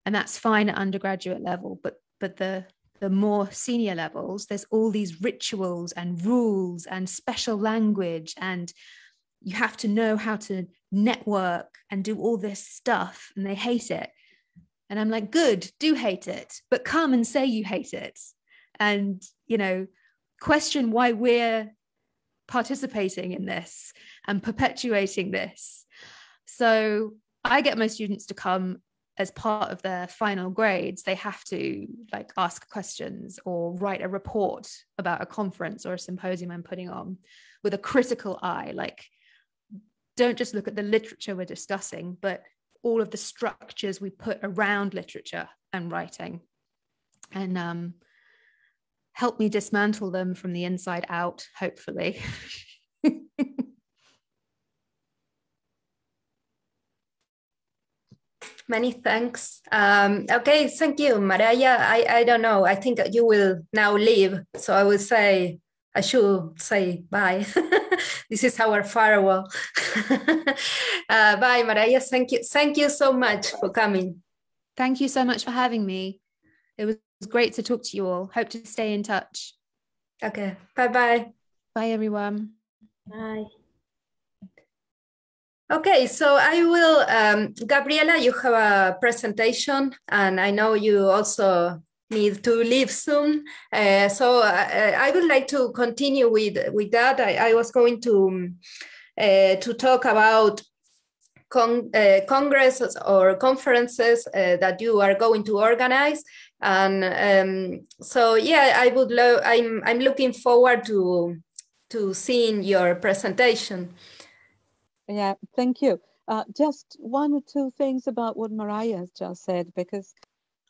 Speaker 3: And that's fine at undergraduate level, but the more senior levels, there's all these rituals and rules and special language, and you have to know how to network and do all this stuff, and they hate it. And I'm like, good, do hate it, but come and say you hate it. And, you know, question why we're participating in this and perpetuating this. So I get my students to come as part of their final grades. They have to like ask questions or write a report about a conference or a symposium I'm putting on with a critical eye. Like, don't just look at the literature we're discussing, but all of the structures we put around literature and writing, and help me dismantle them from the inside out, hopefully.
Speaker 1: Many thanks. Okay, thank you, Mariah. I don't know. I think you will now leave. So I should say bye. This is our farewell. Bye, Mariah. Thank you. Thank you so much for coming.
Speaker 3: Thank you so much for having me. It was great to talk to you all. Hope to stay in touch.
Speaker 1: Okay. Bye-bye.
Speaker 3: Bye, everyone.
Speaker 2: Bye.
Speaker 1: Okay, so I will, Gabriela, you have a presentation, and I know you also need to leave soon. So I would like to continue with that. I was going to talk about congresses or conferences that you are going to organize. And so, yeah, I'm looking forward to seeing your presentation.
Speaker 5: Yeah, thank you. Just one or two things about what Mariah has just said, because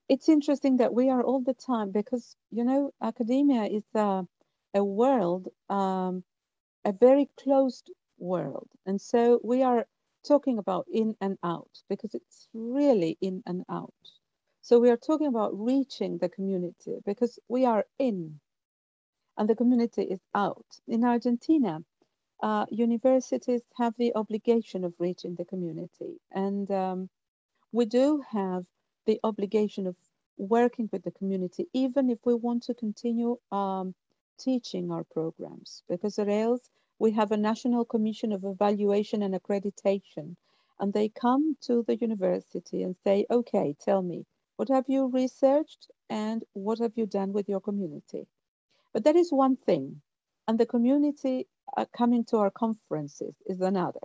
Speaker 5: it's interesting that we are all the time, because, you know, academia is a world, a very closed world. And so we are talking about in and out, because it's really in and out. So we are talking about reaching the community, because we are in and the community is out. In Argentina, universities have the obligation of reaching the community. And we do have the obligation of working with the community, even if we want to continue teaching our programs, because or else we have a National Commission of Evaluation and Accreditation, and they come to the university and say, okay, tell me, what have you researched and what have you done with your community? But that is one thing, and the community coming to our conferences is another.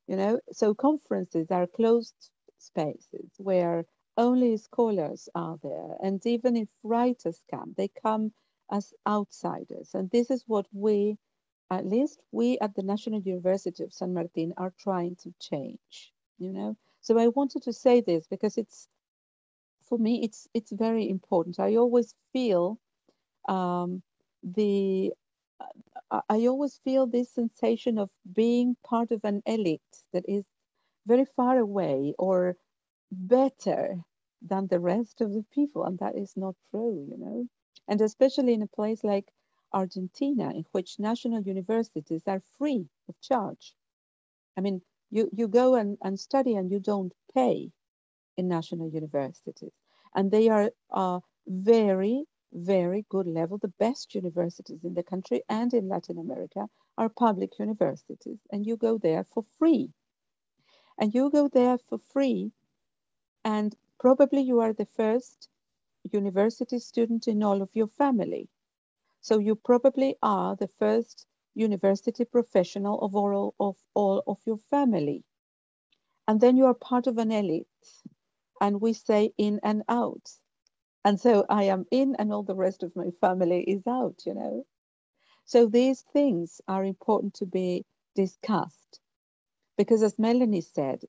Speaker 5: You know, so conferences are closed spaces where only scholars are there, and even if writers come, they come as outsiders. And this is what we, at least we at the National University of San Martin, are trying to change. You know, so I wanted to say this because it's, for me, it's very important. I always feel I always feel this sensation of being part of an elite that is very far away or better than the rest of the people, and that is not true, you know. And especially in a place like Argentina, in which national universities are free of charge. I mean, you go and study and you don't pay in national universities, and they are very, very good level. The best universities in the country and in Latin America are public universities, and you go there for free. And you go there for free, and probably you are the first university student in all of your family. So you probably are the first university professional of all of your family. And then you are part of an elite, and we say in and out. And so I am in and all the rest of my family is out, you know. So these things are important to be discussed, because as Melanie said,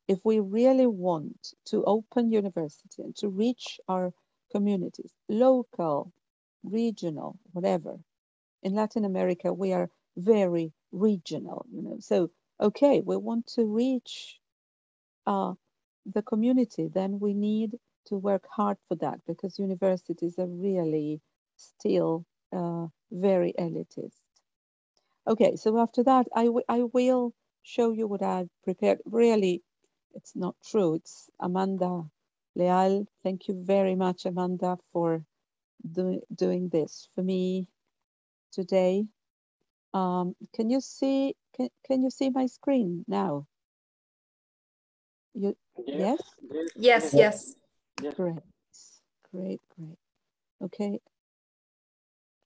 Speaker 5: if we really want to open university and to reach our communities, local, regional, whatever, in Latin America, we are very regional, you know. So, okay, we want to reach the community, then we need to work hard for that, because universities are really still very elitist. Okay, so after that, I will show you what I've prepared. Really, it's not true. It's Amanda Leal. Thank you very much, Amanda, for doing this for me today. Can you see my screen now? Yes?
Speaker 1: Yes, yes.
Speaker 5: Great. Okay.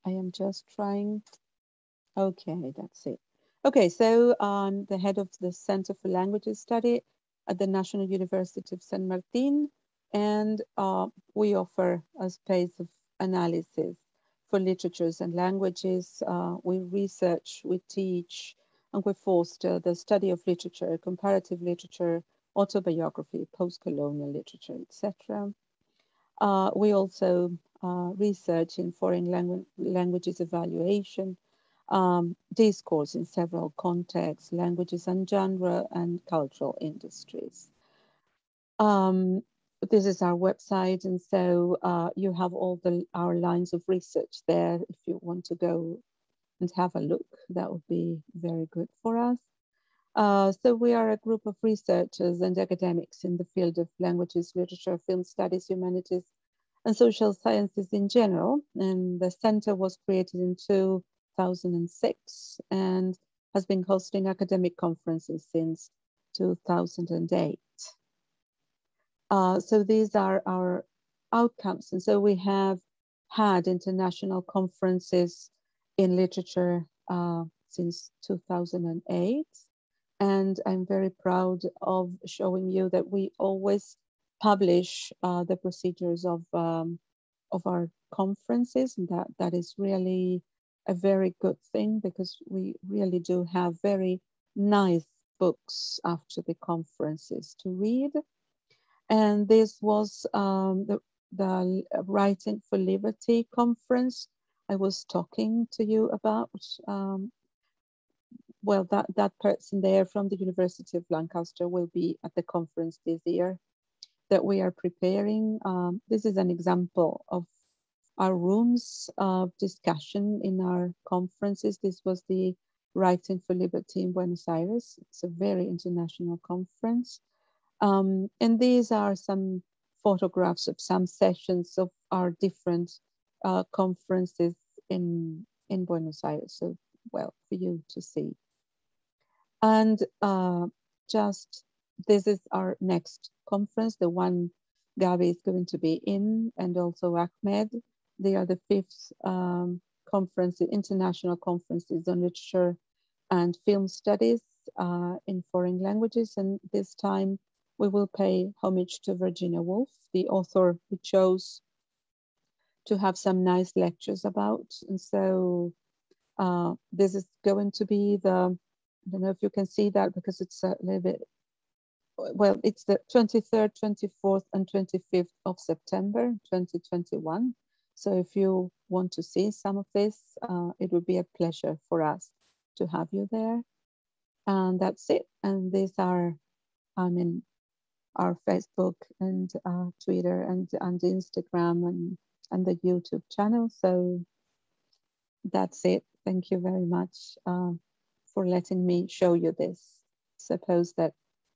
Speaker 5: I am just trying. Okay, that's it. Okay, so I'm the head of the Center for Languages Study at the National University of San Martin, and we offer a space of analysis for literatures and languages. We research, we teach, and we foster the study of literature, comparative literature, autobiography, post-colonial literature, etc. We also research in foreign languages evaluation, discourse in several contexts, languages and genre, and cultural industries. This is our website, and so you have all our lines of research there. If you want to go and have a look, that would be very good for us. So we are a group of researchers and academics in the field of languages, literature, film studies, humanities, and social sciences in general. And the center was created in 2006 and has been hosting academic conferences since 2008. So these are our outcomes. And so we have had international conferences in literature since 2008. And I'm very proud of showing you that we always publish the procedures of our conferences, and that is really a very good thing, because we really do have very nice books after the conferences to read. And this was the Writing for Liberty conference I was talking to you about. Well, that person there from the University of Lancaster will be at the conference this year that we are preparing. This is an example of our rooms of discussion in our conferences. This was the Writing for Liberty in Buenos Aires. It's a very international conference. And these are some photographs of some sessions of our different conferences in Buenos Aires. So, well, for you to see. And just this is our next conference, the one Gaby is going to be in, and also Ahmed. They are the fifth conference, international conferences on literature and film studies in foreign languages. And this time we will pay homage to Virginia Woolf, the author we chose to have some nice lectures about. And so this is going to be the, I don't know if you can see that because it's a little bit, well, it's the 23rd, 24th, and 25th of September, 2021. So if you want to see some of this, it would be a pleasure for us to have you there. And that's it. And these are, I mean, our Facebook and Twitter and Instagram and the YouTube channel. So that's it. Thank you very much for letting me show you this. Suppose that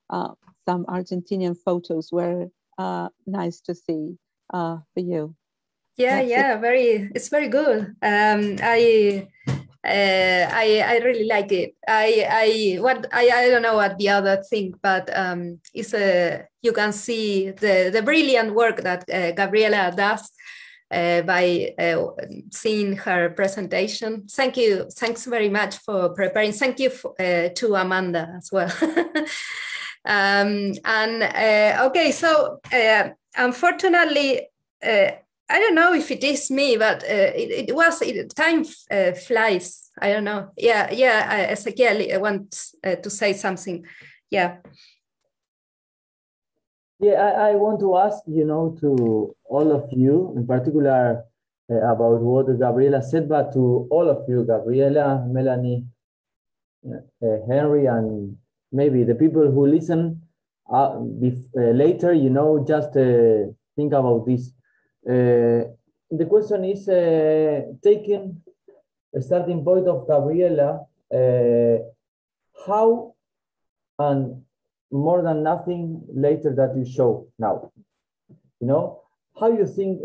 Speaker 5: some Argentinian photos were nice to see for you.
Speaker 1: Yeah, it's very good. I really like it. I don't know what the other thing, but it's you can see the brilliant work that Gabriela does by seeing her presentation. Thanks very much for preparing. Thank you to Amanda as well. Okay, so unfortunately, I don't know if it is me, but time flies. I don't know. Yeah. Ezequiel wants to say something. Yeah.
Speaker 7: Yeah, I want to ask, to all of you, in particular, about what Gabriela said, but to all of you, Gabriela, Melanie, Henry, and maybe the people who listen later, just think about this. The question is taking a starting point of Gabriela, how, and more than nothing later that you show now, how you think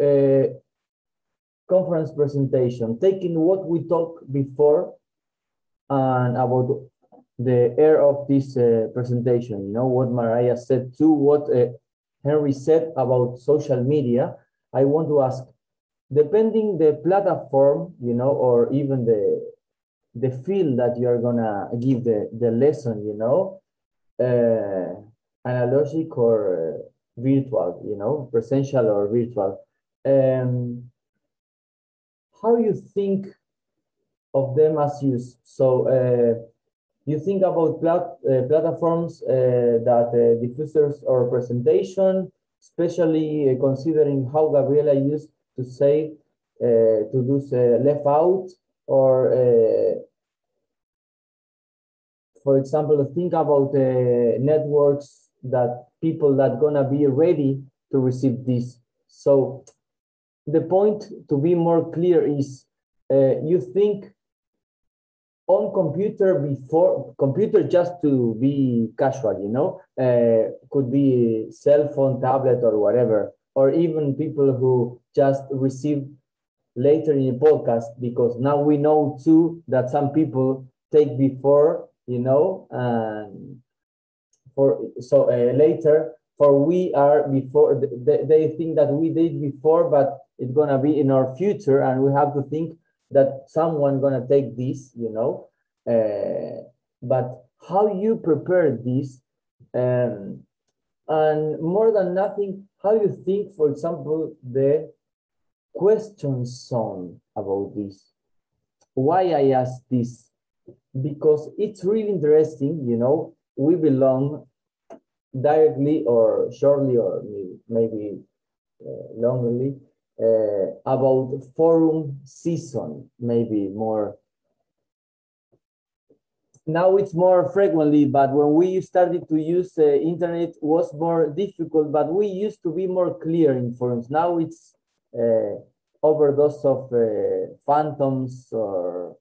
Speaker 7: conference presentation, taking what we talked before and about the air of this presentation, what Mariah said too, what Henry said about social media. I want to ask, depending the platform, or even the field that you're gonna give the lesson, analogic or virtual, presential or virtual. How you think of them as used? So you think about platforms that diffusers or presentation, especially considering how Gabriela used to say to do left out, or for example, think about networks that people that gonna be ready to receive this. So the point to be more clear is you think on computer just to be casual, could be cell phone, tablet, or whatever, or even people who just receive later in the podcast, because now we know too that some people take before, and later, for we are before, they think that we did before, but it's gonna be in our future, and we have to think that someone gonna take this, but how you prepare this, and more than nothing, how you think, for example, the question zone about this. Why I ask this? Because it's really interesting, we belong directly or shortly or maybe longly about forum season, maybe more. Now it's more frequently, but when we started to use the internet was more difficult, but we used to be more clear in forums. Now it's overdose of phantoms or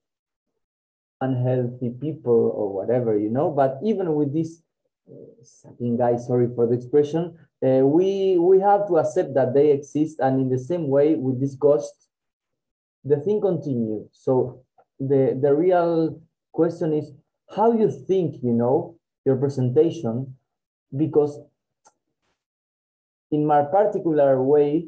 Speaker 7: unhealthy people or whatever, but even with this I think, guys, sorry for the expression. We have to accept that they exist, and in the same way with this ghost, the thing continues. So the real question is how you think, you know, your presentation, because in my particular way,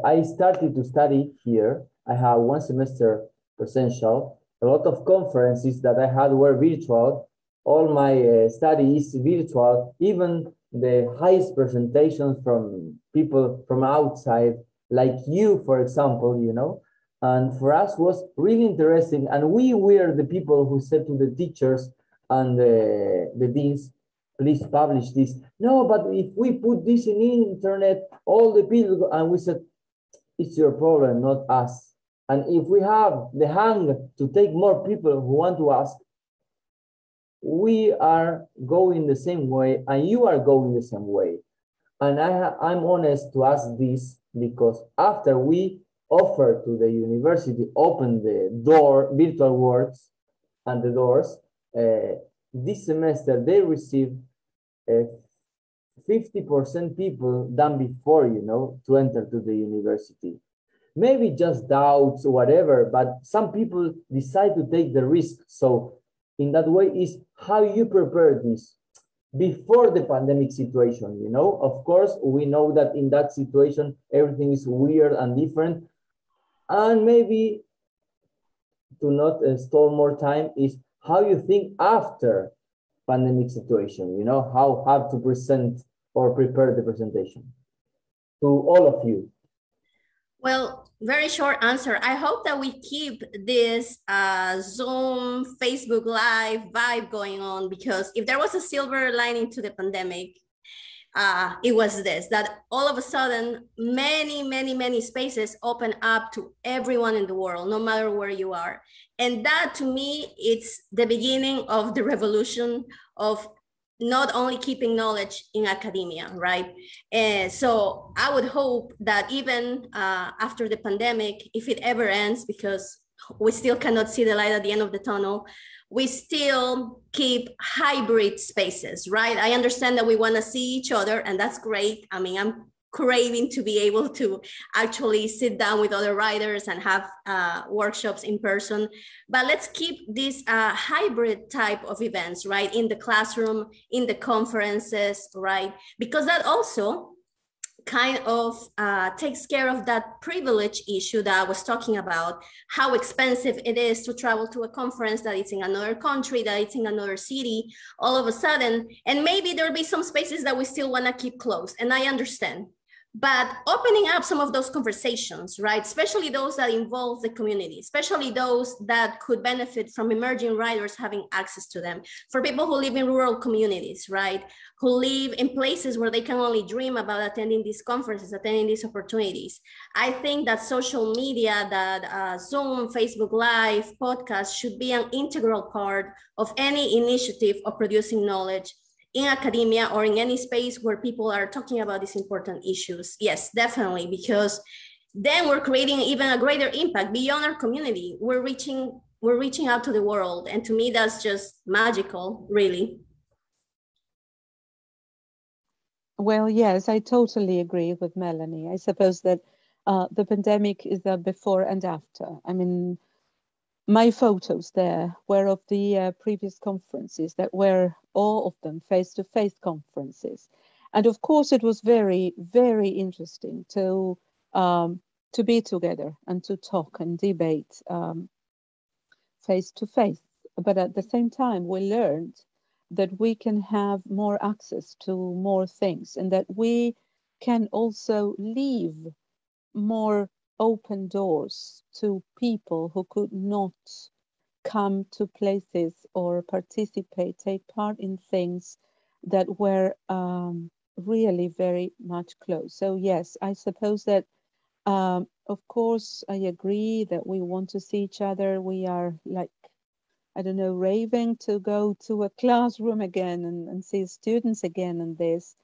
Speaker 7: I started to study here. I have 1 semester presential. A lot of conferences that I had were virtual. All my study is virtual. Even the highest presentations from people from outside, like you, for example, you know. And for us was really interesting. And we were the people who said to the teachers and the deans, please publish this. No, but if we put this in internet, all the people, and we said, it's your problem, not us. And if we have the hang to take more people who want to ask, we are going the same way, and you are going the same way. And I'm honest to ask this because after we offer to the university, open the door, virtual worlds and the doors, this semester they received 50% people than before, you know, to enter to the university. Maybe just doubts or whatever, but some people decide to take the risk. So in that way is how you prepare this before the pandemic situation, you know. Of course, we know that in that situation, everything is weird and different. And maybe to not stall more time is how you think after pandemic situation, you know, how to present or prepare the presentation to all of you.
Speaker 2: Well, very short answer. I hope that we keep this Zoom, Facebook Live vibe going on, because if there was a silver lining to the pandemic, it was this, that all of a sudden, many spaces open up to everyone in the world, no matter where you are. And that to me, it's the beginning of the revolution of not only keeping knowledge in academia, right? And so I would hope that even after the pandemic, if it ever ends, because we still cannot see the light at the end of the tunnel, we still keep hybrid spaces, right? I understand that we want to see each other, and that's great. I mean, I'm craving to be able to actually sit down with other writers and have workshops in person. But let's keep this hybrid type of events, right? In the classroom, in the conferences, right? Because that also kind of takes care of that privilege issue that I was talking about, how expensive it is to travel to a conference that it's in another country, that it's in another city, all of a sudden. And maybe there'll be some spaces that we still want to keep closed, and I understand. But opening up some of those conversations, right? Especially those that involve the community, especially those that could benefit from emerging writers having access to them. For people who live in rural communities, right? Who live in places where they can only dream about attending these conferences, attending these opportunities. I think that social media, that Zoom, Facebook Live, podcasts should be an integral part of any initiative of producing knowledge in academia or in any space where people are talking about these important issues. Yes, definitely, because then we're creating even a greater impact beyond our community. We're reaching out to the world. And to me, that's just magical, really.
Speaker 5: Well, yes, I totally agree with Melanie. I suppose that the pandemic is a before and after. I mean, my photos there were of the previous conferences that were all of them face-to-face conferences. And of course, it was very, very interesting to be together and to talk and debate face-to-face. But at the same time, we learned that we can have more access to more things, and that we can also leave more open doors to people who could not come to places or participate, take part in things that were really very much close. So yes, I suppose that of course I agree that we want to see each other. We are like, I don't know, raving to go to a classroom again and see students again and this.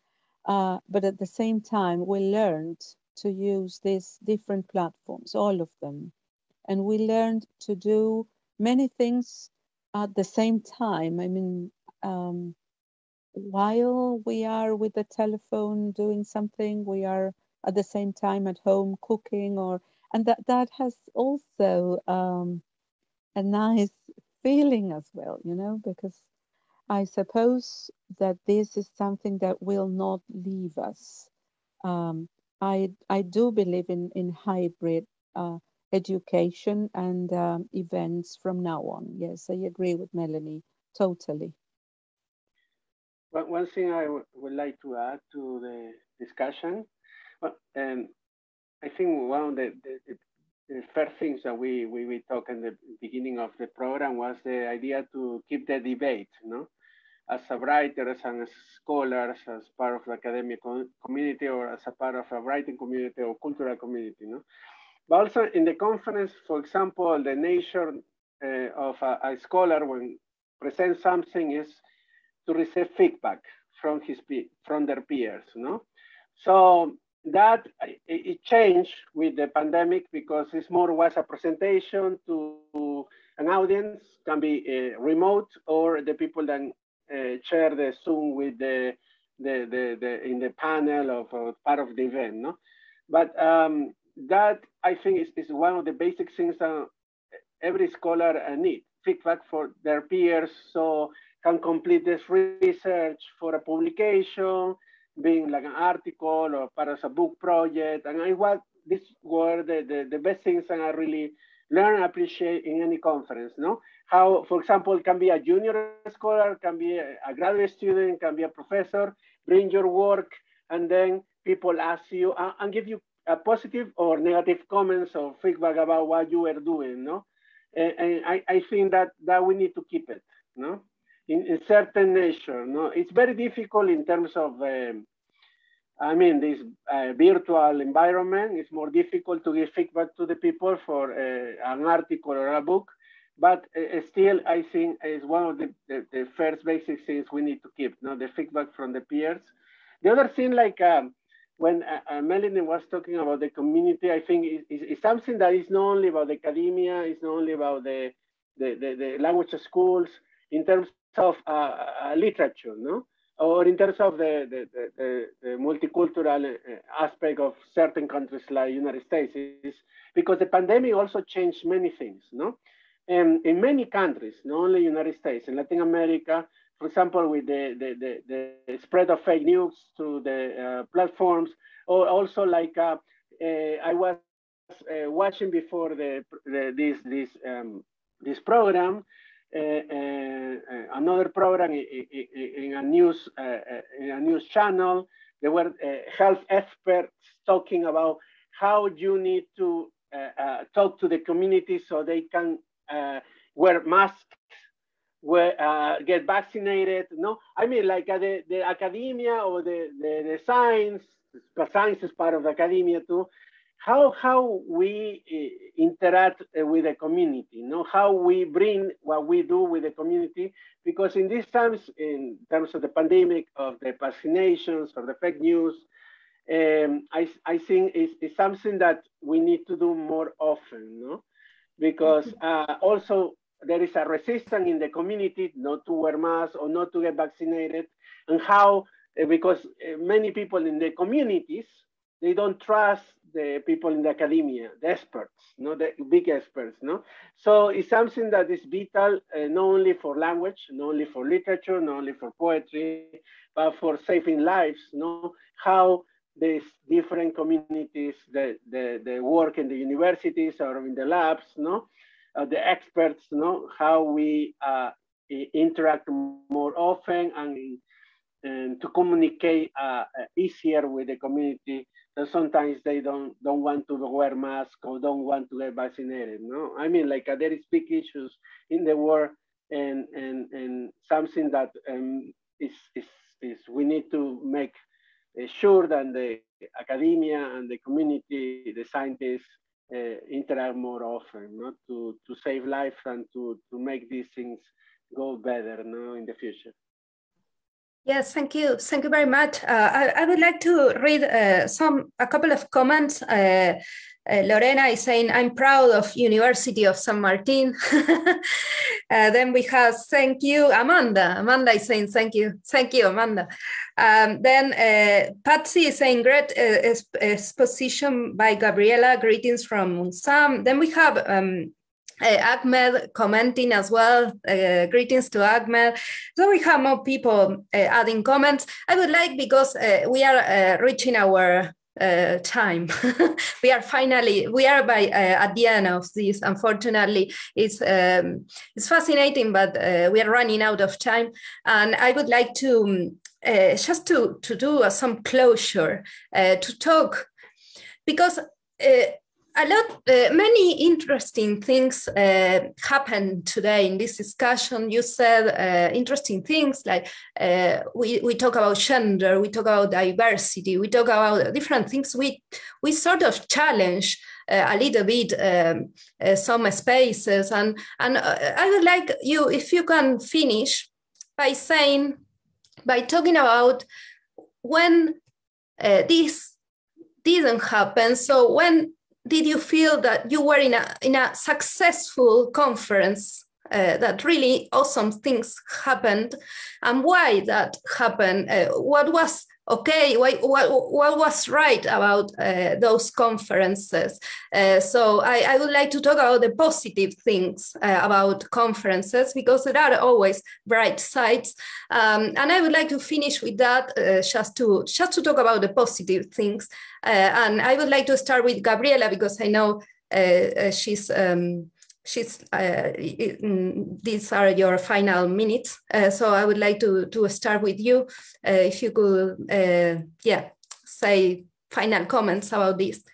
Speaker 5: But at the same time, we learned to use these different platforms, all of them. And we learned to do many things at the same time. I mean, while we are with the telephone doing something, we are at the same time at home cooking, and that has also a nice feeling as well, you know, because I suppose that this is something that will not leave us. Um, I do believe in hybrid education and events from now on. Yes, I agree with Melanie totally.
Speaker 6: But one thing I would like to add to the discussion, well, I think one of the first things that we talked in the beginning of the program was the idea to keep the debate, you know, as a writers and as scholars, as part of the academic community, or as a part of a writing community or cultural community, you know. But also in the conference, for example, the nature of a scholar when presents something is to receive feedback from from their peers, you know. So that it changed with the pandemic because it's more was a presentation to an audience, can be remote, or the people that share the Zoom with the in the panel of part of the event, no. But that I think is one of the basic things that every scholar needs feedback for their peers, so can complete this research for a publication, being like an article or part of a book project. And I was these were the best things that I really learn and appreciate in any conference. No, how, for example, it can be a junior scholar, can be a graduate student, can be a professor. Bring your work, and then people ask you and give you a positive or negative comments or feedback about what you are doing. No, and I think that we need to keep it. No, in certain nature. No, it's very difficult in terms of. I mean, this virtual environment is more difficult to give feedback to the people for an article or a book, but still, I think is one of the first basic things we need to keep, no? The feedback from the peers. The other thing, like when Melanie was talking about the community, I think is something that is not only about the academia, it's not only about the language schools, in terms of literature, no? Or in terms of the multicultural aspect of certain countries like United States, is because the pandemic also changed many things, no? And in many countries, not only United States, in Latin America, for example, with the spread of fake news to the platforms, or also like I was watching before this program, another program in a news channel. There were health experts talking about how you need to talk to the community so they can wear masks, get vaccinated. No, I mean, like the academia or the science, because science is part of academia too. How we interact with the community, you know, how we bring what we do with the community, because in these times, in terms of the pandemic, of the vaccinations, of the fake news, I think it's something that we need to do more often, no? Because also there is a resistance in the community not to wear masks or not to get vaccinated, and how, because many people in the communities, they don't trust the people in the academia, the experts, no, the big experts, no. So it's something that is vital, not only for language, not only for literature, not only for poetry, but for saving lives, no. How these different communities, the work in the universities or in the labs, no, the experts, no, how we interact more often and to communicate easier with the community. That sometimes they don't want to wear masks or don't want to get vaccinated. No, I mean, like there is big issues in the world, and something that is we need to make sure that the academia and the community, the scientists, interact more often, not to save lives and to make these things go better, no, in the future.
Speaker 1: Yes, thank you. Thank you very much. I would like to read a couple of comments. Lorena is saying, I'm proud of University of San Martin. Then we have, thank you, Amanda. Amanda is saying, thank you. Thank you, Amanda. Then Patsy is saying, great exposition by Gabriela. Greetings from Sam. Then we have Ahmed commenting as well. Greetings to Ahmed. So we have more people adding comments. I would like, because we are reaching our time. we are by at the end of this. Unfortunately, it's fascinating, but we are running out of time. And I would like to just to do some closure, to talk, because many interesting things happened today in this discussion. You said interesting things like we talk about gender, we talk about diversity, we talk about different things. We sort of challenge a little bit some spaces, and I would like you, if you can finish by talking about when this didn't happen. So when did you feel that you were in a successful conference, that really awesome things happened, and why that happened? What was okay? What was right about those conferences? So I would like to talk about the positive things about conferences, because there are always bright sides, and I would like to finish with that, just to talk about the positive things. And I would like to start with Gabriela, because I know these are your final minutes. So I would like to start with you. If you could, say final comments about this.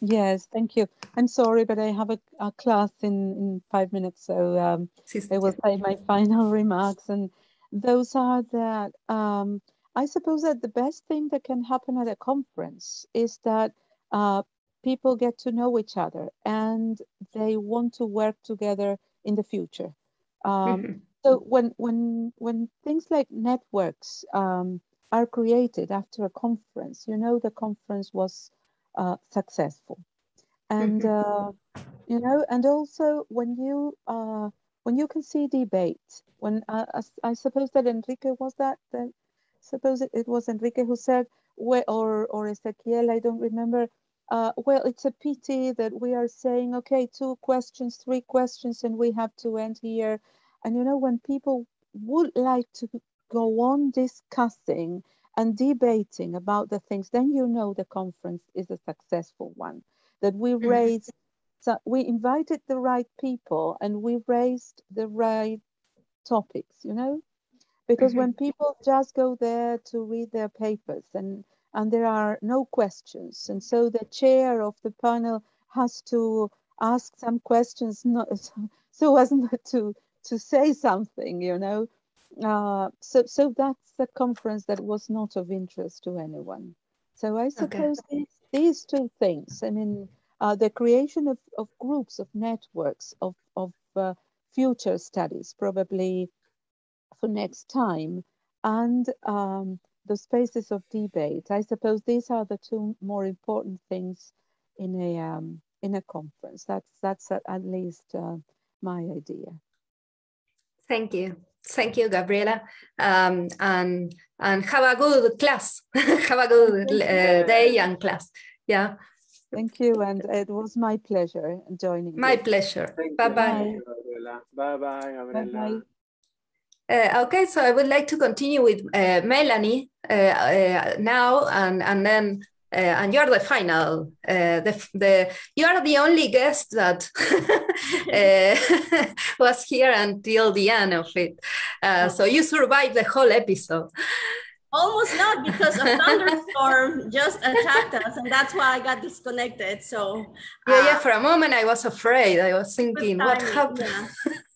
Speaker 5: Yes, thank you. I'm sorry, but I have a class in 5 minutes, so I will say my final remarks. And those are that I suppose that the best thing that can happen at a conference is that people get to know each other and they want to work together in the future. So when things like networks are created after a conference, you know, the conference was successful, and you know, and also when you can see debate, when I suppose that Enrique was that suppose it was Enrique who said, or Ezequiel, I don't remember. Well, it's a pity that we are saying, okay, 2 questions, 3 questions, and we have to end here. And you know, when people would like to go on discussing and debating about the things, then you know the conference is a successful one. That we raised, so we invited the right people and we raised the right topics, you know? Because when people just go there to read their papers and there are no questions, and so the chair of the panel has to ask some questions, not so as not to say something, you know. So that's a conference that was not of interest to anyone. So I suppose these 2 things, I mean, the creation of groups, of networks, of future studies, probably for next time, and the spaces of debate. I suppose these are the 2 more important things in a conference. That's at least my idea.
Speaker 1: Thank you, Gabriela, and have a good class. Have a good day and class. Yeah.
Speaker 5: Thank you, and it was my pleasure joining.
Speaker 1: My pleasure. Bye-bye.
Speaker 6: Bye-bye, Gabriela.
Speaker 1: Okay, so I would like to continue with Melanie now, and then and you're the final. You are the only guest that was here until the end of it. So you survived the whole episode.
Speaker 2: Almost not, because a thunderstorm just attacked us, and that's why I got disconnected. So
Speaker 1: yeah, for a moment I was afraid. I was thinking, what happened?
Speaker 2: Yeah.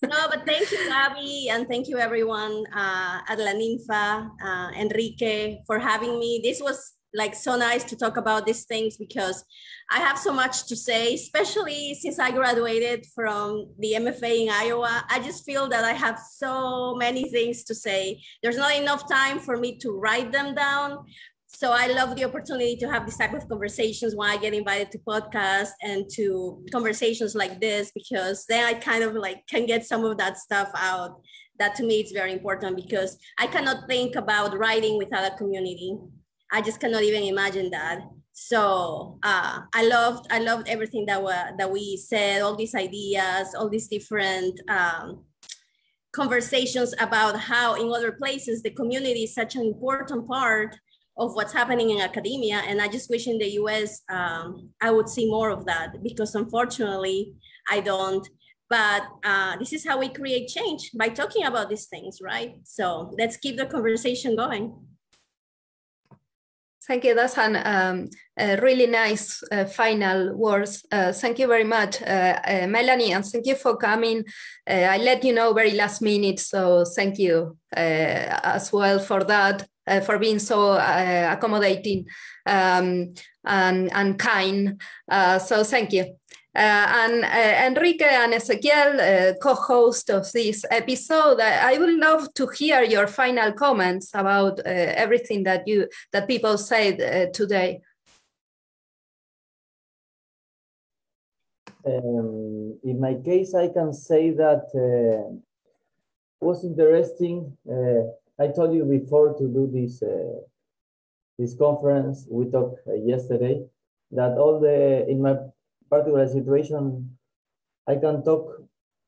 Speaker 2: No, but thank you, Gaby, and thank you everyone at La Ninfa, Enrique, for having me. This was like so nice to talk about these things because I have so much to say, especially since I graduated from the MFA in Iowa. I just feel that I have so many things to say. There's not enough time for me to write them down. So I love the opportunity to have this type of conversations when I get invited to podcasts and to conversations like this, because then I kind of like can get some of that stuff out. That to me is very important because I cannot think about writing without a community. I just cannot even imagine that. So I loved everything that we said, all these ideas, all these different conversations about how in other places the community is such an important part of what's happening in academia. And I just wish in the US I would see more of that, because unfortunately I don't. But this is how we create change, by talking about these things, right? So let's keep the conversation going.
Speaker 1: Thank you. That's really nice final words. Thank you very much, Melanie, and thank you for coming. I let you know very last minute, so thank you as well for that, for being so accommodating and kind. So thank you. And Enrique and Ezequiel, co-host of this episode, I would love to hear your final comments about everything that people said today.
Speaker 7: In my case, I can say that it was interesting. I told you before to do this conference. We talked yesterday that in my particular situation, I can talk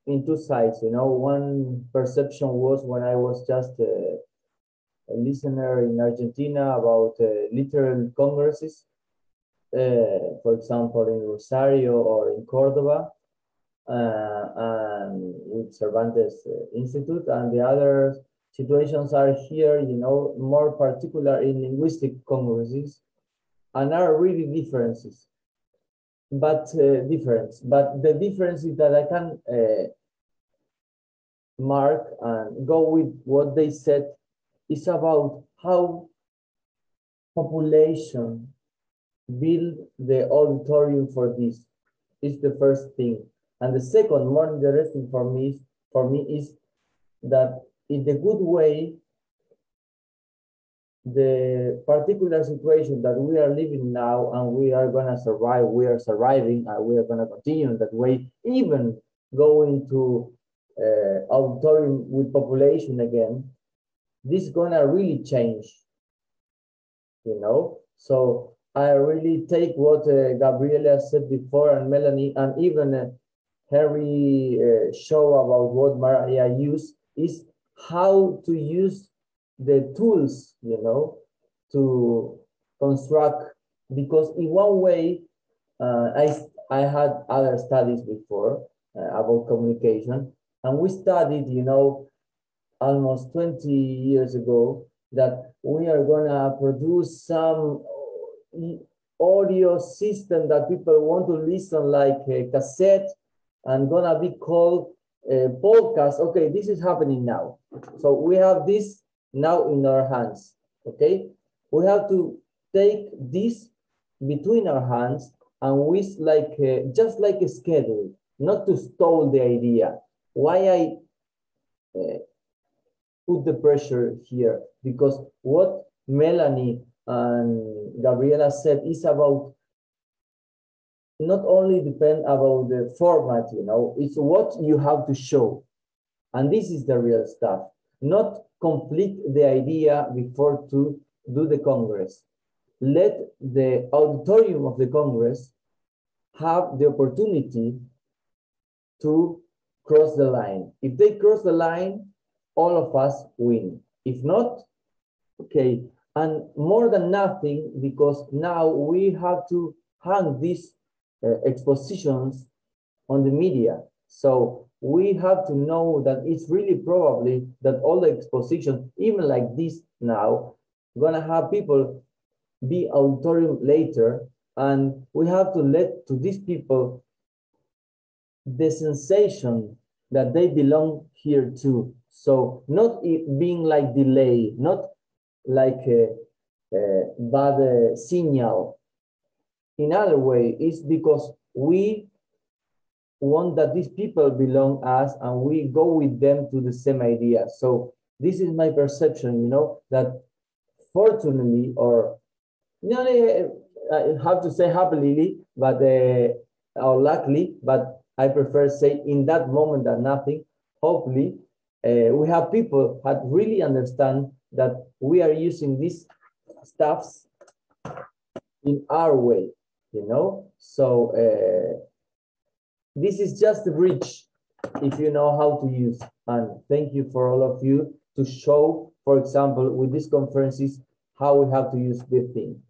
Speaker 7: in two sides. You know, one perception was when I was just a listener in Argentina about literal congresses, for example, in Rosario or in Cordoba, and with Cervantes Institute, and the other situations are here, you know, more particular in linguistic congresses, and are really differences. But the difference is that I can mark and go with what they said is about how population build the auditorium for this. Is the first thing, and the second, more interesting for me is that in the good way, the particular situation that we are living now, and we are going to survive, we are surviving, and we are going to continue in that way, even going to auditorium with population again, this is going to really change, you know? So I really take what Gabriela said before, and Melanie, and even Harry show about what Mariah used, is how to use the tools, you know, to construct, because in one way, I had other studies before about communication, and we studied, you know, almost 20 years ago, that we are gonna produce some audio system that people want to listen, like a cassette, and gonna be called a podcast. Okay, this is happening now. So we have this now in our hands, okay? We have to take this between our hands, and we just like a schedule, not to stall the idea. Why I put the pressure here? Because what Melanie and Gabriela said is about not only depend about the format, you know, it's what you have to show. And this is the real stuff, not complete the idea before to do the Congress. Let the auditorium of the Congress have the opportunity to cross the line. If they cross the line, all of us win. If not, okay. And more than nothing, because now we have to hang these expositions on the media. So we have to know that it's really probably that all the expositions, even like this now, gonna have people be auditorium later, and we have to let to these people the sensation that they belong here too. So not it being like delay, not like bad signal. In other way, it's because we want that these people belong us and we go with them to the same idea. So this is my perception, you know, that fortunately, or you know, I have to say happily, but or luckily, but I prefer say in that moment than nothing. Hopefully, we have people that really understand that we are using these stuffs in our way, you know. So this is just a bridge if you know how to use. And thank you for all of you to show, for example, with these conferences, how we have to use this thing.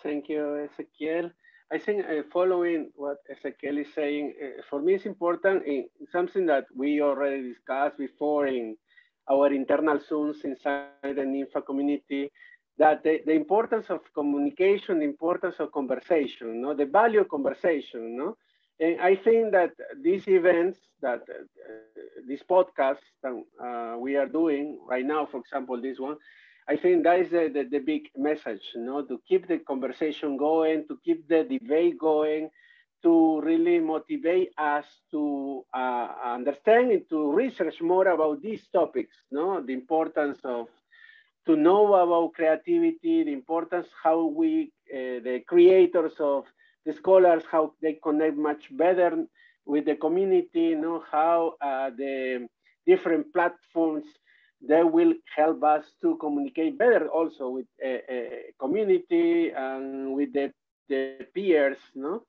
Speaker 6: Thank you, Ezequiel. I think following what Ezequiel is saying, for me it's important, something that we already discussed before in our internal Zooms inside the Ninfa community, that the importance of communication, the importance of conversation, no? The value of conversation. No? And I think that these events, that this podcast that we are doing right now, for example, this one, I think that is the big message, you know, to keep the conversation going, to keep the debate going, to really motivate us to understand and to research more about these topics, no? The importance of to know about creativity, the importance how we, the creators of the scholars, how they connect much better with the community, you know, how the different platforms that will help us to communicate better also with community and with the peers, no?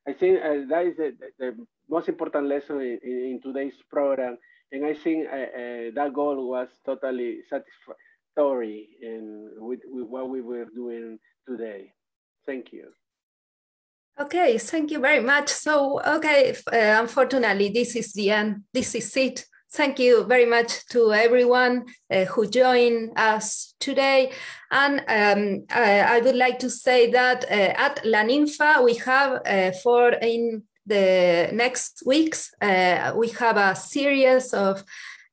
Speaker 6: I think that is the most important lesson in today's program. And I think that goal was totally satisfactory with what we were doing today. Thank you.
Speaker 1: Okay, thank you very much. So, okay, unfortunately, this is the end. This is it. Thank you very much to everyone who joined us today. And I would like to say that at La Ninfa, we have in the next weeks, we have a series of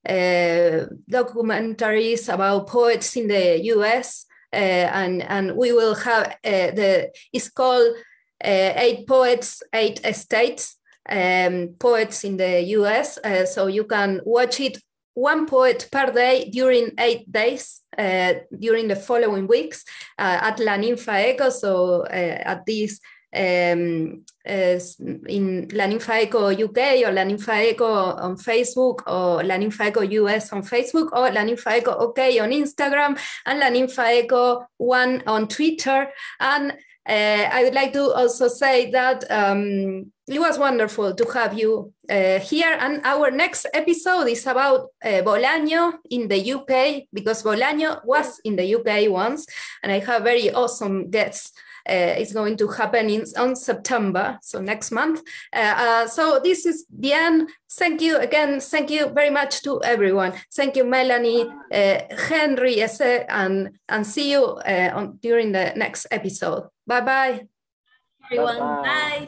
Speaker 1: documentaries about poets in the US. And we will have, it's called 8 Poets, 8 States. Poets in the US, so you can watch it 1 poet per day during 8 days during the following weeks at La Ninfa Eco. So at this in La Ninfa Eco UK or La Ninfa Eco on Facebook or La Ninfa Eco US on Facebook or La Ninfa Eco OK on Instagram and La Ninfa Eco 1 on Twitter. And I would like to also say that it was wonderful to have you here. And our next episode is about Bolaño in the UK, because Bolaño was in the UK once, and I have very awesome guests. It's going to happen on September, so next month. So this is the end. Thank you again. Thank you very much to everyone. Thank you, Melanie, Henry, and see you during the next episode. Bye-bye.
Speaker 2: Everyone, bye.